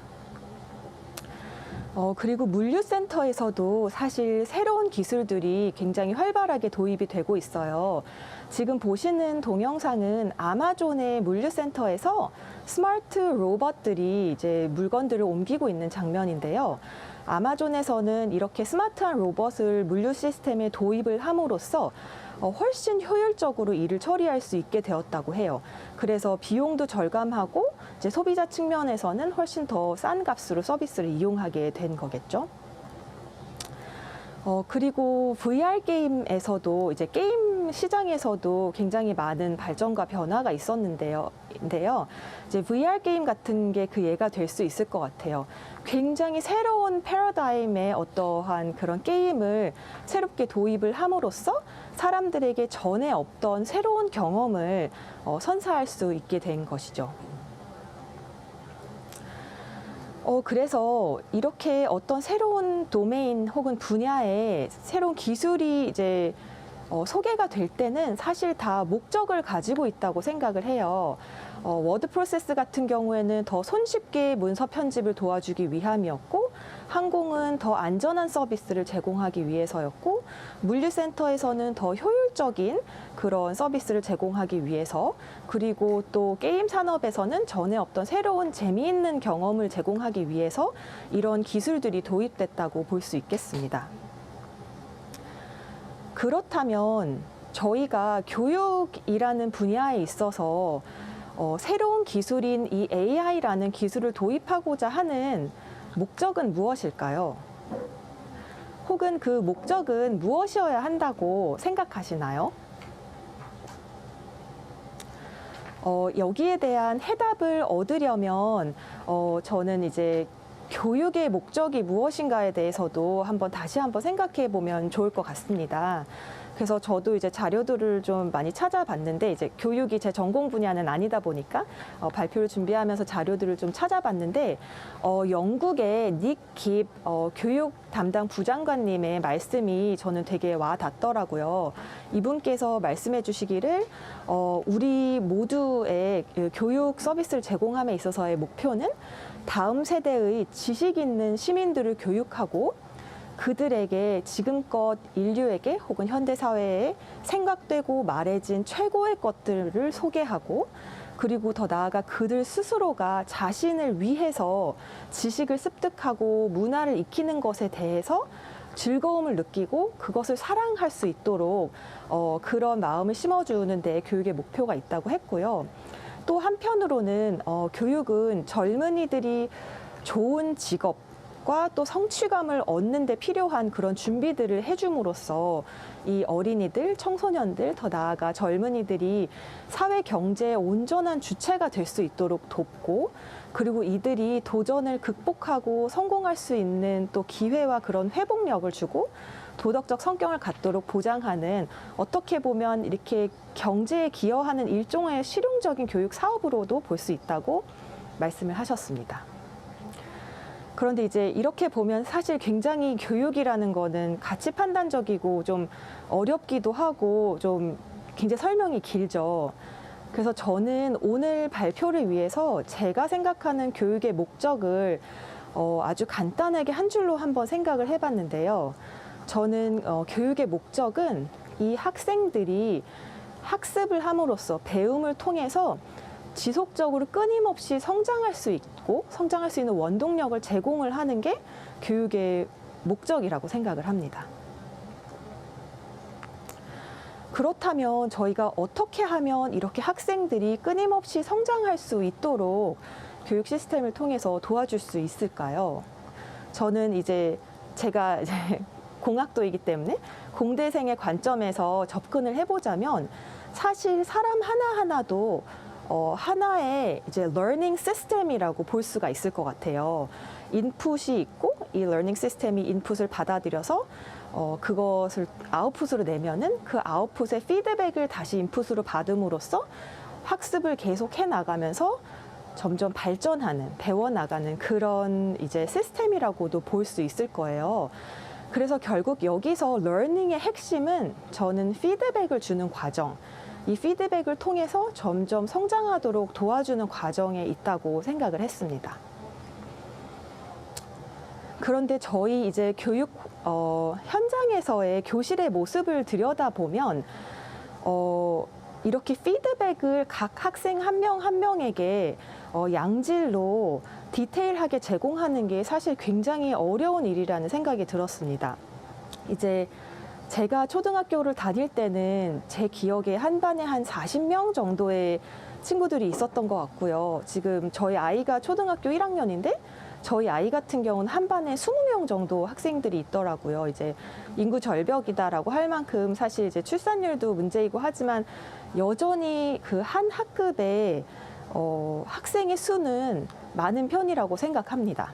그리고 물류센터에서도 사실 새로운 기술들이 굉장히 활발하게 도입이 되고 있어요. 지금 보시는 동영상은 아마존의 물류센터에서 스마트 로봇들이 이제 물건들을 옮기고 있는 장면인데요. 아마존에서는 이렇게 스마트한 로봇을 물류 시스템에 도입을 함으로써 훨씬 효율적으로 일을 처리할 수 있게 되었다고 해요. 그래서 비용도 절감하고 이제 소비자 측면에서는 훨씬 더 싼 값으로 서비스를 이용하게 된 거겠죠. 그리고 VR 게임에서도 이제 게임 시장에서도 굉장히 많은 발전과 변화가 있었는데요. 이제 VR 게임 같은 게 그 예가 될 수 있을 것 같아요. 굉장히 새로운 패러다임의 어떠한 그런 게임을 새롭게 도입을 함으로써 사람들에게 전에 없던 새로운 경험을 선사할 수 있게 된 것이죠. 그래서 이렇게 어떤 새로운 도메인 혹은 분야에 새로운 기술이 이제 소개가 될 때는 사실 다 목적을 가지고 있다고 생각을 해요. 워드 프로세스 같은 경우에는 더 손쉽게 문서 편집을 도와주기 위함이었고, 항공은 더 안전한 서비스를 제공하기 위해서였고, 물류센터에서는 더 효율적인 그런 서비스를 제공하기 위해서, 그리고 또 게임 산업에서는 전에 없던 새로운 재미있는 경험을 제공하기 위해서 이런 기술들이 도입됐다고 볼 수 있겠습니다. 그렇다면 저희가 교육이라는 분야에 있어서 새로운 기술인 이 AI라는 기술을 도입하고자 하는 목적은 무엇일까요? 혹은 그 목적은 무엇이어야 한다고 생각하시나요? 여기에 대한 해답을 얻으려면 저는 이제 교육의 목적이 무엇인가에 대해서도 다시 한번 생각해 보면 좋을 것 같습니다. 그래서 저도 이제 자료들을 좀 많이 찾아봤는데, 이제 교육이 제 전공 분야는 아니다 보니까 발표를 준비하면서 자료들을 좀 찾아봤는데, 영국의 닉 깁 교육 담당 부장관님의 말씀이 저는 되게 와 닿더라고요. 이분께서 말씀해 주시기를 우리 모두의 교육 서비스를 제공함에 있어서의 목표는 다음 세대의 지식 있는 시민들을 교육하고 그들에게 지금껏 인류에게 혹은 현대 사회에 생각되고 말해진 최고의 것들을 소개하고 그리고 더 나아가 그들 스스로가 자신을 위해서 지식을 습득하고 문화를 익히는 것에 대해서 즐거움을 느끼고 그것을 사랑할 수 있도록 그런 마음을 심어주는 데 교육의 목표가 있다고 했고요. 또 한편으로는 교육은 젊은이들이 좋은 직업과 또 성취감을 얻는 데 필요한 그런 준비들을 해줌으로써 이 어린이들, 청소년들, 더 나아가 젊은이들이 사회 경제의 온전한 주체가 될 수 있도록 돕고 그리고 이들이 도전을 극복하고 성공할 수 있는 또 기회와 그런 회복력을 주고 도덕적 성격을 갖도록 보장하는 어떻게 보면 이렇게 경제에 기여하는 일종의 실용적인 교육 사업으로도 볼 수 있다고 말씀을 하셨습니다. 그런데 이제 이렇게 보면 사실 굉장히 교육이라는 거는 가치 판단적이고 좀 어렵기도 하고 좀 굉장히 설명이 길죠. 그래서 저는 오늘 발표를 위해서 제가 생각하는 교육의 목적을 아주 간단하게 한 줄로 한번 생각을 해봤는데요. 저는 교육의 목적은 이 학생들이 학습을 함으로써 배움을 통해서 지속적으로 끊임없이 성장할 수 있고 성장할 수 있는 원동력을 제공을 하는 게 교육의 목적이라고 생각을 합니다. 그렇다면 저희가 어떻게 하면 이렇게 학생들이 끊임없이 성장할 수 있도록 교육 시스템을 통해서 도와줄 수 있을까요? 저는 이제 제가 공학도이기 때문에 공대생의 관점에서 접근을 해보자면 사실 사람 하나하나도 하나의 이제 러닝 시스템이라고 볼 수가 있을 것 같아요. 인풋이 있고 이 러닝 시스템이 인풋을 받아들여서 그것을 아웃풋으로 내면은 그 아웃풋의 피드백을 다시 인풋으로 받음으로써 학습을 계속 해 나가면서 점점 발전하는, 배워나가는 그런 이제 시스템이라고도 볼 수 있을 거예요. 그래서 결국 여기서 러닝의 핵심은 저는 피드백을 주는 과정, 이 피드백을 통해서 점점 성장하도록 도와주는 과정에 있다고 생각을 했습니다. 그런데 저희 이제 교육 현장에서의 교실의 모습을 들여다보면 이렇게 피드백을 각 학생 한 명 한 명에게 양질로 디테일하게 제공하는 게 사실 굉장히 어려운 일이라는 생각이 들었습니다. 이제 제가 초등학교를 다닐 때는 제 기억에 한 반에 한 40명 정도의 친구들이 있었던 것 같고요. 지금 저희 아이가 초등학교 1학년인데 저희 아이 같은 경우는 한 반에 20명 정도 학생들이 있더라고요. 이제 인구 절벽이다라고 할 만큼 사실 이제 출산율도 문제이고 하지만 여전히 그 한 학급에 학생의 수는 많은 편이라고 생각합니다.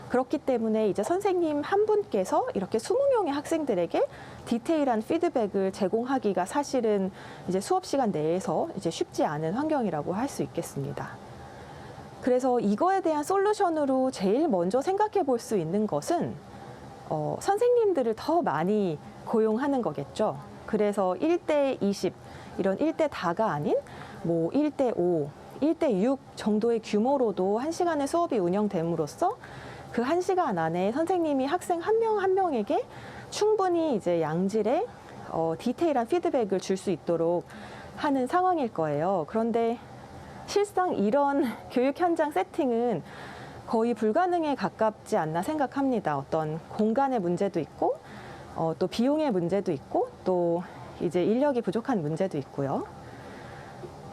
그렇기 때문에 이제 선생님 한 분께서 이렇게 20명의 학생들에게 디테일한 피드백을 제공하기가 사실은 이제 수업 시간 내에서 이제 쉽지 않은 환경이라고 할 수 있겠습니다. 그래서 이거에 대한 솔루션으로 제일 먼저 생각해 볼 수 있는 것은 선생님들을 더 많이 고용하는 거겠죠. 그래서 1대 20 이런 1대 다가 아닌 뭐 1대 5, 1대 6 정도의 규모로도 1시간의 수업이 운영됨으로써 그 1시간 안에 선생님이 학생 한 명 한 명에게 충분히 이제 양질의 디테일한 피드백을 줄 수 있도록 하는 상황일 거예요. 그런데 실상 이런 교육 현장 세팅은 거의 불가능에 가깝지 않나 생각합니다. 어떤 공간의 문제도 있고, 또 비용의 문제도 있고, 또 이제 인력이 부족한 문제도 있고요.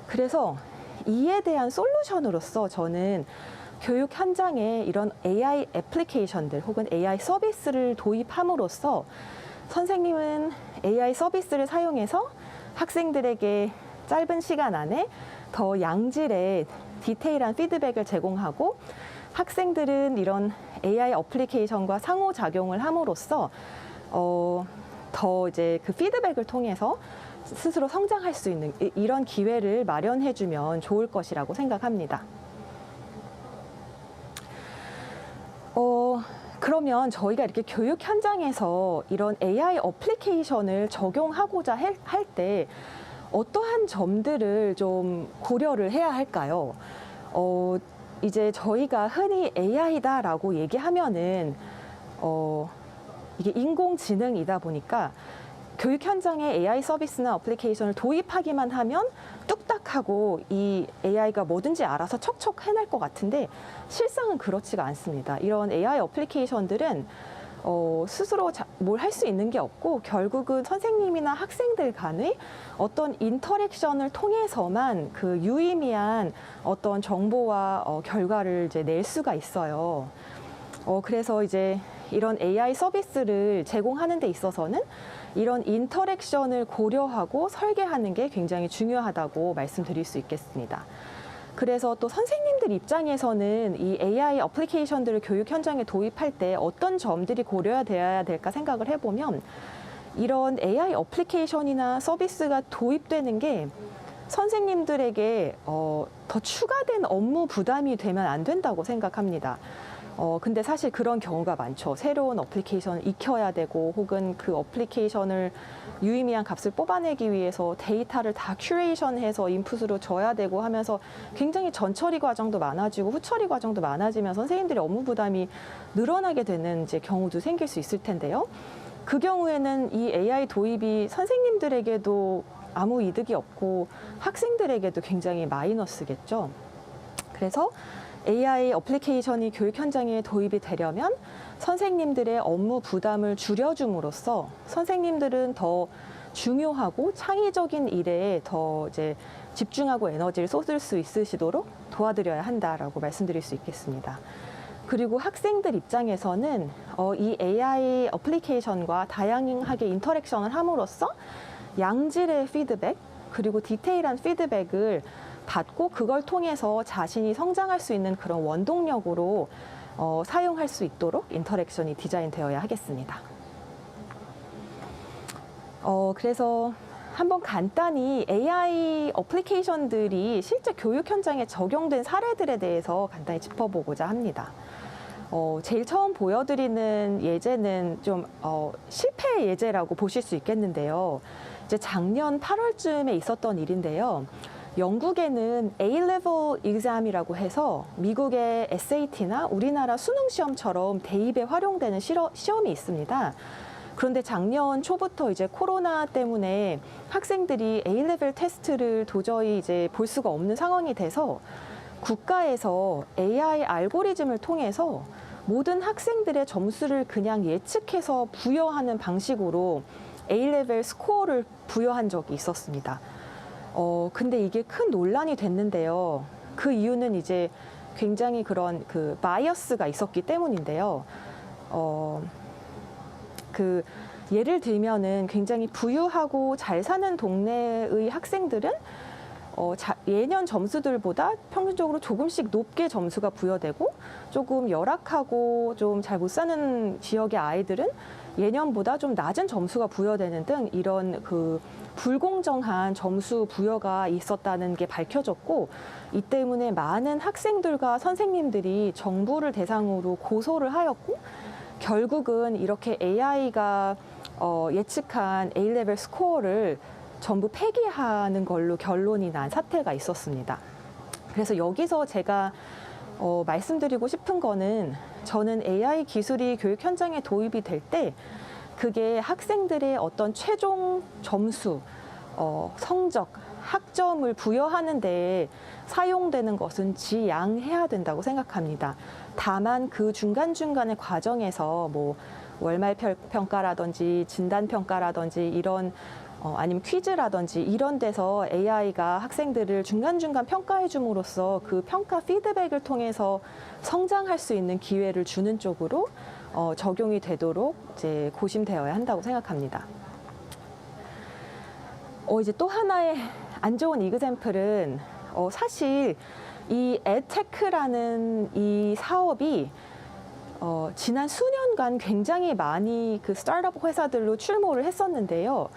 그래서 이에 대한 솔루션으로서 저는 교육 현장에 이런 AI 애플리케이션들 혹은 AI 서비스를 도입함으로써 선생님은 AI 서비스를 사용해서 학생들에게 짧은 시간 안에 더 양질의 디테일한 피드백을 제공하고 학생들은 이런 AI 어플리케이션과 상호작용을 함으로써 더 이제 그 피드백을 통해서 스스로 성장할 수 있는 이런 기회를 마련해주면 좋을 것이라고 생각합니다. 그러면 저희가 이렇게 교육 현장에서 이런 AI 어플리케이션을 적용하고자 할 때 어떠한 점들을 좀 고려를 해야 할까요? 이제 저희가 흔히 AI다라고 얘기하면은 이게 인공지능이다 보니까 교육 현장에 AI 서비스나 어플리케이션을 도입하기만 하면 뚝딱하고 이 AI가 뭐든지 알아서 척척 해낼 것 같은데 실상은 그렇지가 않습니다. 이런 AI 어플리케이션들은 스스로 뭘 할 수 있는 게 없고 결국은 선생님이나 학생들 간의 어떤 인터랙션을 통해서만 그 유의미한 어떤 정보와 결과를 이제 낼 수가 있어요. 그래서 이제 이런 AI 서비스를 제공하는 데 있어서는 이런 인터랙션을 고려하고 설계하는 게 굉장히 중요하다고 말씀드릴 수 있겠습니다. 그래서 또 선생님들 입장에서는 이 AI 어플리케이션들을 교육 현장에 도입할 때 어떤 점들이 고려되어야 될까 생각을 해보면 이런 AI 어플리케이션이나 서비스가 도입되는 게 선생님들에게 더 추가된 업무 부담이 되면 안 된다고 생각합니다. 근데 사실 그런 경우가 많죠. 새로운 어플리케이션을 익혀야 되고 혹은 그 어플리케이션을 유의미한 값을 뽑아내기 위해서 데이터를 다 큐레이션해서 인풋으로 줘야 되고 하면서 굉장히 전처리 과정도 많아지고 후처리 과정도 많아지면서 선생님들의 업무 부담이 늘어나게 되는 이제 경우도 생길 수 있을 텐데요. 그 경우에는 이 AI 도입이 선생님들에게도 아무 이득이 없고 학생들에게도 굉장히 마이너스겠죠. 그래서 AI 어플리케이션이 교육 현장에 도입이 되려면 선생님들의 업무 부담을 줄여줌으로써 선생님들은 더 중요하고 창의적인 일에 더 이제 집중하고 에너지를 쏟을 수 있으시도록 도와드려야 한다라고 말씀드릴 수 있겠습니다. 그리고 학생들 입장에서는 이 AI 어플리케이션과 다양하게 인터랙션을 함으로써 양질의 피드백 그리고 디테일한 피드백을 받고 그걸 통해서 자신이 성장할 수 있는 그런 원동력으로 사용할 수 있도록 인터랙션이 디자인되어야 하겠습니다. 그래서 한번 간단히 AI 어플리케이션들이 실제 교육 현장에 적용된 사례들에 대해서 간단히 짚어보고자 합니다. 제일 처음 보여드리는 예제는 좀 실패 예제라고 보실 수 있겠는데요. 이제 작년 8월쯤에 있었던 일인데요. 영국에는 A-level exam이라고 해서 미국의 SAT나 우리나라 수능 시험처럼 대입에 활용되는 시험이 있습니다. 그런데 작년 초부터 이제 코로나 때문에 학생들이 A-level 테스트를 도저히 이제 볼 수가 없는 상황이 돼서 국가에서 AI 알고리즘을 통해서 모든 학생들의 점수를 그냥 예측해서 부여하는 방식으로 A-level 스코어를 부여한 적이 있었습니다. 근데 이게 큰 논란이 됐는데요. 그 이유는 이제 굉장히 그런 그 바이어스가 있었기 때문인데요. 예를 들면은 굉장히 부유하고 잘 사는 동네의 학생들은 예년 점수들보다 평균적으로 조금씩 높게 점수가 부여되고 조금 열악하고 좀 잘 못 사는 지역의 아이들은 예년보다 좀 낮은 점수가 부여되는 등 이런 그 불공정한 점수 부여가 있었다는 게 밝혀졌고 이 때문에 많은 학생들과 선생님들이 정부를 대상으로 고소를 하였고 결국은 이렇게 AI가 예측한 A-level 스코어를 전부 폐기하는 걸로 결론이 난 사태가 있었습니다. 그래서 여기서 제가 말씀드리고 싶은 거는 저는 AI 기술이 교육 현장에 도입이 될 때 그게 학생들의 어떤 최종 점수, 성적, 학점을 부여하는 데 사용되는 것은 지양해야 된다고 생각합니다. 다만 그 중간중간의 과정에서 뭐 월말 평가라든지 진단 평가라든지 이런 아니면 퀴즈라든지 이런 데서 AI가 학생들을 중간중간 평가해 줌으로써 그 평가 피드백을 통해서 성장할 수 있는 기회를 주는 쪽으로 적용이 되도록 이제 고심되어야 한다고 생각합니다. 이제 또 하나의 안 좋은 이그젬플은 사실 이 edtech라는 이 사업이 지난 수년간 굉장히 많이 그 스타트업 회사들로 출몰을 했었는데요.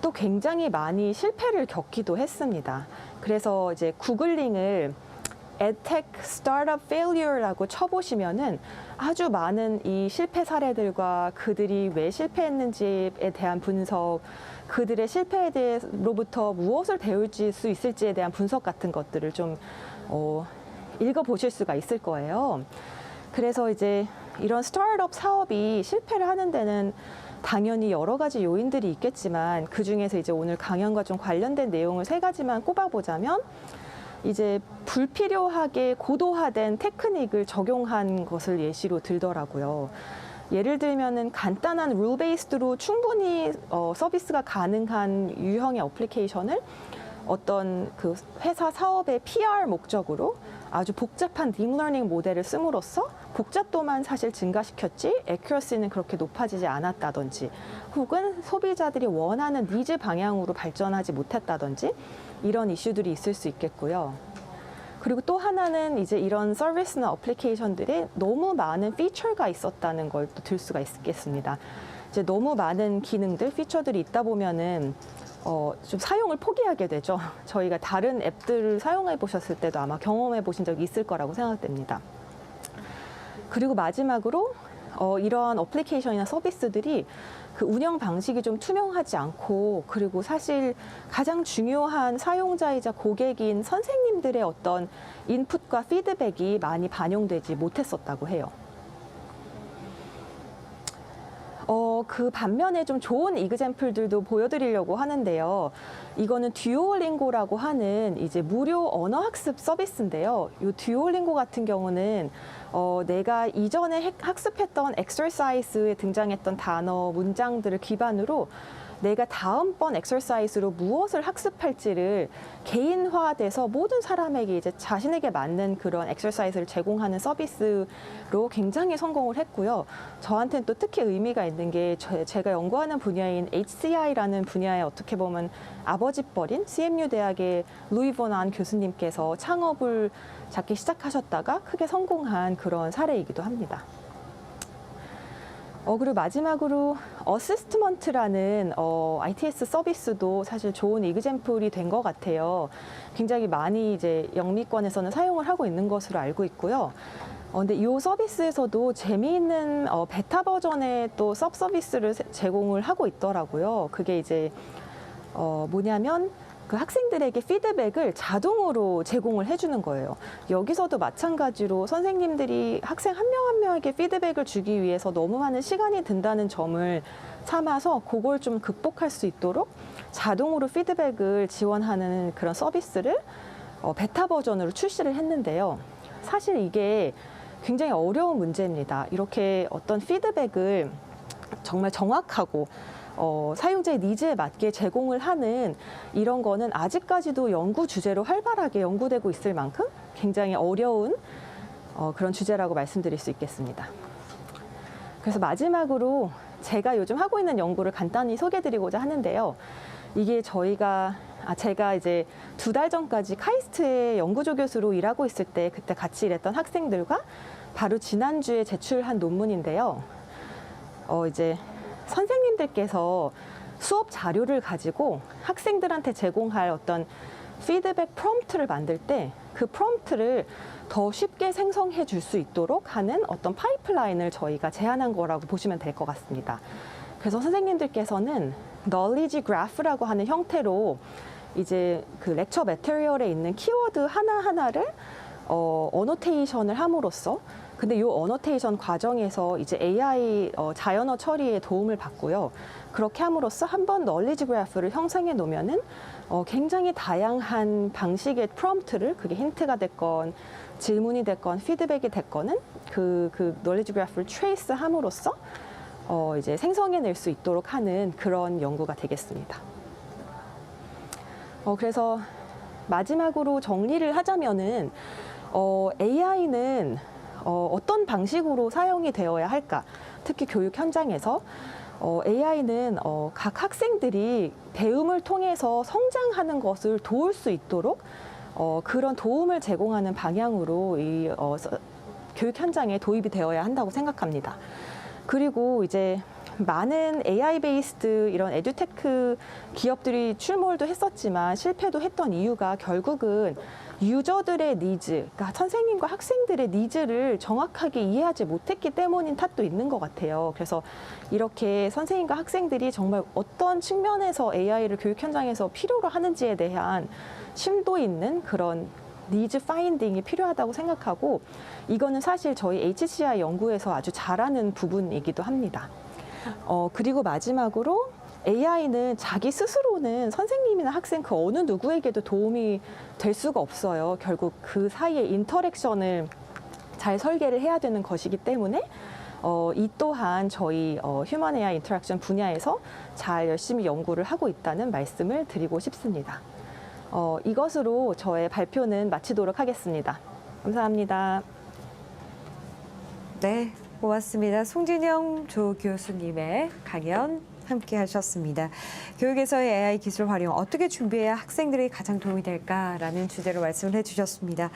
또 굉장히 많이 실패를 겪기도 했습니다. 그래서 이제 구글링을 edtech startup failure라고 쳐보시면은 아주 많은 이 실패 사례들과 그들이 왜 실패했는지에 대한 분석, 그들의 실패에 대해로부터 무엇을 배울 수 있을지에 대한 분석 같은 것들을 좀 읽어보실 수가 있을 거예요. 그래서 이제 이런 스타트업 사업이 실패를 하는 데는 당연히 여러 가지 요인들이 있겠지만 그중에서 이제 오늘 강연과 좀 관련된 내용을 3가지만 꼽아보자면 이제 불필요하게 고도화된 테크닉을 적용한 것을 예시로 들더라고요. 예를 들면은 간단한 룰 베이스드로 충분히 서비스가 가능한 유형의 어플리케이션을 어떤 그 회사 사업의 PR 목적으로 아주 복잡한 딥러닝 모델을 씀으로써 복잡도만 사실 증가시켰지 애큐러시는 그렇게 높아지지 않았다든지 혹은 소비자들이 원하는 니즈 방향으로 발전하지 못했다든지 이런 이슈들이 있을 수 있겠고요. 그리고 또 하나는 이제 이런 서비스나 어플리케이션들에 너무 많은 피처가 있었다는 걸 또 들 수가 있겠습니다. 이제 너무 많은 기능들, 피처들이 있다 보면은 좀 사용을 포기하게 되죠. 저희가 다른 앱들을 사용해 보셨을 때도 아마 경험해 보신 적이 있을 거라고 생각됩니다. 그리고 마지막으로 이러한 어플리케이션이나 서비스들이 그 운영 방식이 좀 투명하지 않고 그리고 사실 가장 중요한 사용자이자 고객인 선생님들의 어떤 인풋과 피드백이 많이 반영되지 못했었다고 해요. 그 반면에 좀 좋은 이그젬플들도 보여드리려고 하는데요. 이거는 듀오링고라고 하는 이제 무료 언어 학습 서비스인데요. 이 듀오링고 같은 경우는 내가 이전에 학습했던 엑서사이즈에 등장했던 단어, 문장들을 기반으로 내가 다음번 엑서사이즈로 무엇을 학습할지를 개인화돼서 모든 사람에게 이제 자신에게 맞는 그런 엑서사이즈를 제공하는 서비스로 굉장히 성공을 했고요. 저한테는 또 특히 의미가 있는 게 제가 연구하는 분야인 HCI라는 분야에 어떻게 보면 아버지뻘인 CMU 대학의 루이 버난 교수님께서 창업을 작게 시작하셨다가 크게 성공한 그런 사례이기도 합니다. 그리고 마지막으로 어시스트먼트라는 ITS 서비스도 사실 좋은 이그젬플이 된 것 같아요. 굉장히 많이 이제 영미권에서는 사용을 하고 있는 것으로 알고 있고요. 근데 이 서비스에서도 재미있는 베타 버전의 또 서비스를 제공을 하고 있더라고요. 그게 이제 뭐냐면 그 학생들에게 피드백을 자동으로 제공을 해주는 거예요. 여기서도 마찬가지로 선생님들이 학생 한 명 한 명에게 피드백을 주기 위해서 너무 많은 시간이 든다는 점을 참아서 그걸 좀 극복할 수 있도록 자동으로 피드백을 지원하는 그런 서비스를 베타 버전으로 출시를 했는데요. 사실 이게 굉장히 어려운 문제입니다. 이렇게 어떤 피드백을 정말 정확하고 사용자의 니즈에 맞게 제공을 하는 이런 거는 아직까지도 연구 주제로 활발하게 연구되고 있을 만큼 굉장히 어려운 그런 주제라고 말씀드릴 수 있겠습니다. 그래서 마지막으로 제가 요즘 하고 있는 연구를 간단히 소개해드리고자 하는데요. 이게 제가 이제 2달 전까지 카이스트의 연구조 교수로 일하고 있을 때 그때 같이 일했던 학생들과 바로 지난주에 제출한 논문인데요. 이제 선생님들께서 수업 자료를 가지고 학생들한테 제공할 어떤 피드백 프롬프트를 만들 때 그 프롬프트를 더 쉽게 생성해 줄 수 있도록 하는 어떤 파이프라인을 저희가 제안한 거라고 보시면 될 것 같습니다. 그래서 선생님들께서는 knowledge graph라고 하는 형태로 이제 그 렉처 매터리얼에 있는 키워드 하나하나를 어노테이션을 함으로써 근데 이 어노테이션 과정에서 이제 AI 자연어 처리에 도움을 받고요. 그렇게 함으로써 한번 널리지 그래프를 형성해 놓으면은 굉장히 다양한 방식의 프롬프트를 그게 힌트가 됐건 질문이 됐건 피드백이 됐건은 그 널리지 그래프를 트레이스 함으로써 이제 생성해낼 수 있도록 하는 그런 연구가 되겠습니다. 그래서 마지막으로 정리를 하자면은 AI는 어떤 방식으로 사용이 되어야 할까? 특히 교육 현장에서 AI는 각 학생들이 배움을 통해서 성장하는 것을 도울 수 있도록 그런 도움을 제공하는 방향으로 이 교육 현장에 도입이 되어야 한다고 생각합니다. 그리고 이제 많은 AI 베이스드 이런 에듀테크 기업들이 출몰도 했었지만 실패도 했던 이유가 결국은 유저들의 니즈, 그러니까 선생님과 학생들의 니즈를 정확하게 이해하지 못했기 때문인 탓도 있는 것 같아요. 그래서 이렇게 선생님과 학생들이 정말 어떤 측면에서 AI를 교육 현장에서 필요로 하는지에 대한 심도 있는 그런 니즈 파인딩이 필요하다고 생각하고 이거는 사실 저희 HCI 연구에서 아주 잘하는 부분이기도 합니다. 그리고 마지막으로 AI는 자기 스스로는 선생님이나 학생 그 어느 누구에게도 도움이 될 수가 없어요. 결국 그 사이의 인터랙션을 잘 설계를 해야 되는 것이기 때문에 이 또한 저희 휴먼 AI 인터랙션 분야에서 잘 열심히 연구를 하고 있다는 말씀을 드리고 싶습니다. 이것으로 저의 발표는 마치도록 하겠습니다. 감사합니다. 네, 고맙습니다. 송진영 조 교수님의 강연 함께 하셨습니다. 교육에서의 AI 기술 활용 어떻게 준비해야 학생들이 가장 도움이 될까라는 주제로 말씀을 해주셨습니다.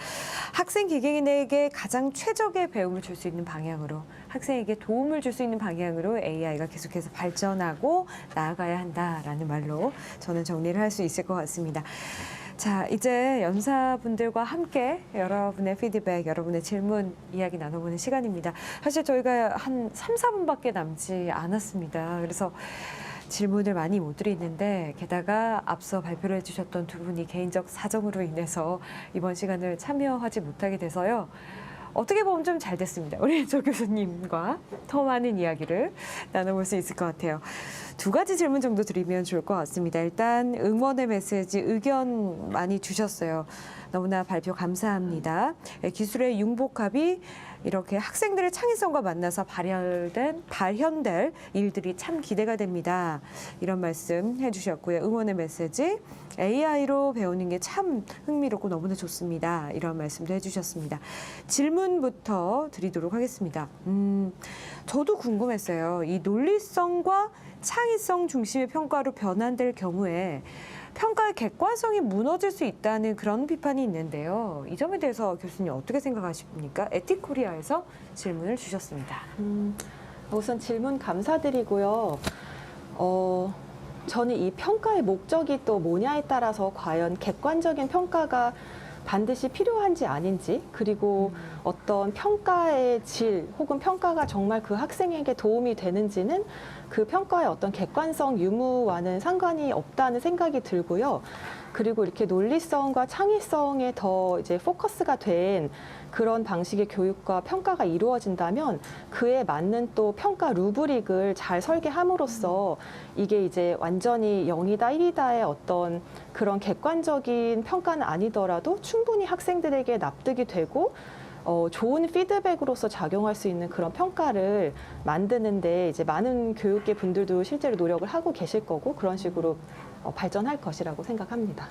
학생 기계인에게 가장 최적의 배움을 줄 수 있는 방향으로 학생에게 도움을 줄 수 있는 방향으로 AI가 계속해서 발전하고 나아가야 한다라는 말로 저는 정리를 할 수 있을 것 같습니다. 자, 이제 연사분들과 함께 여러분의 피드백, 여러분의 질문 이야기 나눠보는 시간입니다. 사실 저희가 한 3, 4분밖에 남지 않았습니다. 그래서 질문을 많이 못 드리는데 게다가 앞서 발표를 해주셨던 두 분이 개인적 사정으로 인해서 이번 시간을 참여하지 못하게 돼서요. 어떻게 보면 좀 잘 됐습니다. 우리 조 교수님과 더 많은 이야기를 나눠볼 수 있을 것 같아요. 두 가지 질문 정도 드리면 좋을 것 같습니다. 일단 응원의 메시지, 의견 많이 주셨어요. 너무나 발표 감사합니다. 기술의 융복합이 이렇게 학생들의 창의성과 만나서 발현될 일들이 참 기대가 됩니다. 이런 말씀 해주셨고요. 응원의 메시지, AI로 배우는 게 참 흥미롭고 너무나 좋습니다. 이런 말씀도 해주셨습니다. 질문부터 드리도록 하겠습니다. 저도 궁금했어요. 이 논리성과 창의성 중심의 평가로 변환될 경우에 평가의 객관성이 무너질 수 있다는 그런 비판이 있는데요. 이 점에 대해서 교수님 어떻게 생각하십니까? 에티코리아에서 질문을 주셨습니다. 우선 질문 감사드리고요. 저는 이 평가의 목적이 또 뭐냐에 따라서 과연 객관적인 평가가 반드시 필요한지 아닌지, 그리고 어떤 평가의 질 혹은 평가가 정말 그 학생에게 도움이 되는지는 그 평가의 어떤 객관성 유무와는 상관이 없다는 생각이 들고요. 그리고 이렇게 논리성과 창의성에 더 이제 포커스가 된 그런 방식의 교육과 평가가 이루어진다면 그에 맞는 또 평가 루브릭을 잘 설계함으로써 이게 이제 완전히 0이다 1이다의 어떤 그런 객관적인 평가는 아니더라도 충분히 학생들에게 납득이 되고 좋은 피드백으로서 작용할 수 있는 그런 평가를 만드는데 이제 많은 교육계 분들도 실제로 노력을 하고 계실 거고 그런 식으로 발전할 것이라고 생각합니다.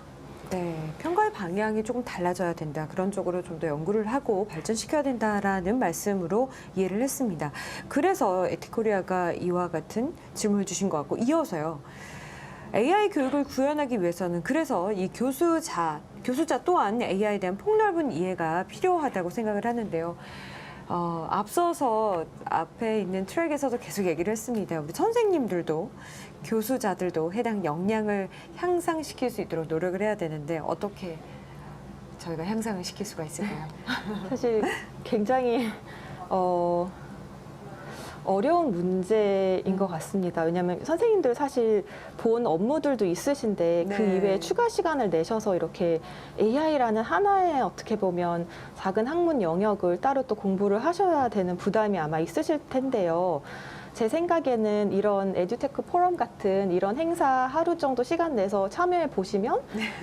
네, 평가의 방향이 조금 달라져야 된다. 그런 쪽으로 좀 더 연구를 하고 발전시켜야 된다라는 말씀으로 이해를 했습니다. 그래서 에티코리아가 이와 같은 질문을 주신 것 같고 이어서요. AI 교육을 구현하기 위해서는 그래서 이 교수자 또한 AI에 대한 폭넓은 이해가 필요하다고 생각을 하는데요. 앞서서 앞에 있는 트랙에서도 계속 얘기를 했습니다. 우리 선생님들도 교수자들도 해당 역량을 향상시킬 수 있도록 노력을 해야 되는데 어떻게 저희가 향상을 시킬 수가 있을까요? 사실 굉장히 어려운 문제인 것 같습니다. 왜냐하면 선생님들 사실 본 업무들도 있으신데 그 네. 이외에 추가 시간을 내셔서 이렇게 AI라는 하나의 어떻게 보면 작은 학문 영역을 따로 또 공부를 하셔야 되는 부담이 아마 있으실 텐데요. 제 생각에는 이런 에듀테크 포럼 같은 이런 행사 하루 정도 시간 내서 참여해 보시면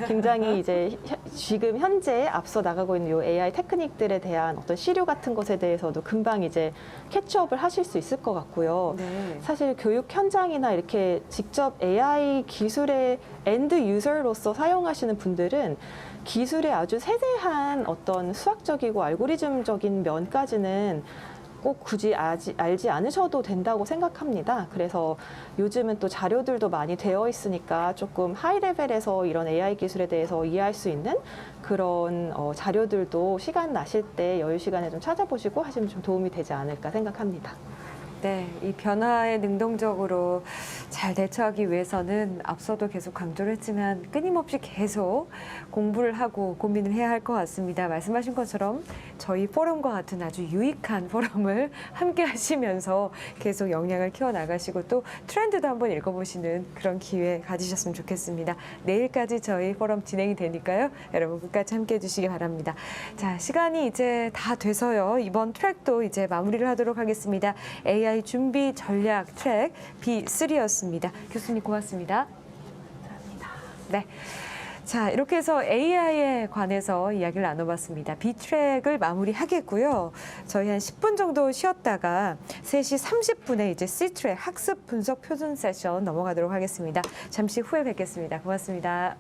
굉장히 이제 지금 현재 앞서 나가고 있는 이 AI 테크닉들에 대한 어떤 시류 같은 것에 대해서도 금방 이제 캐치업을 하실 수 있을 것 같고요. 네. 사실 교육 현장이나 이렇게 직접 AI 기술의 엔드 유저로서 사용하시는 분들은 기술의 아주 세세한 어떤 수학적이고 알고리즘적인 면까지는 꼭 굳이 알지 않으셔도 된다고 생각합니다. 그래서 요즘은 또 자료들도 많이 되어 있으니까 조금 하이 레벨에서 이런 AI 기술에 대해서 이해할 수 있는 그런 자료들도 시간 나실 때 여유 시간에 좀 찾아보시고 하시면 좀 도움이 되지 않을까 생각합니다. 네, 이 변화에 능동적으로 잘 대처하기 위해서는 앞서도 계속 강조를 했지만 끊임없이 계속 공부를 하고 고민을 해야 할 것 같습니다. 말씀하신 것처럼 저희 포럼과 같은 아주 유익한 포럼을 함께 하시면서 계속 역량을 키워나가시고 또 트렌드도 한번 읽어보시는 그런 기회 가지셨으면 좋겠습니다. 내일까지 저희 포럼 진행이 되니까요. 여러분 끝까지 함께해 주시기 바랍니다. 자, 시간이 이제 다 돼서요. 이번 트랙도 이제 마무리를 하도록 하겠습니다. AI 준비 전략 트랙 B3였습니다. 교수님 고맙습니다. 감사합니다. 네. 자, 이렇게 해서 AI에 관해서 이야기를 나눠봤습니다. B트랙을 마무리하겠고요. 저희 한 10분 정도 쉬었다가 3시 30분에 이제 C트랙 학습 분석 표준 세션 넘어가도록 하겠습니다. 잠시 후에 뵙겠습니다. 고맙습니다.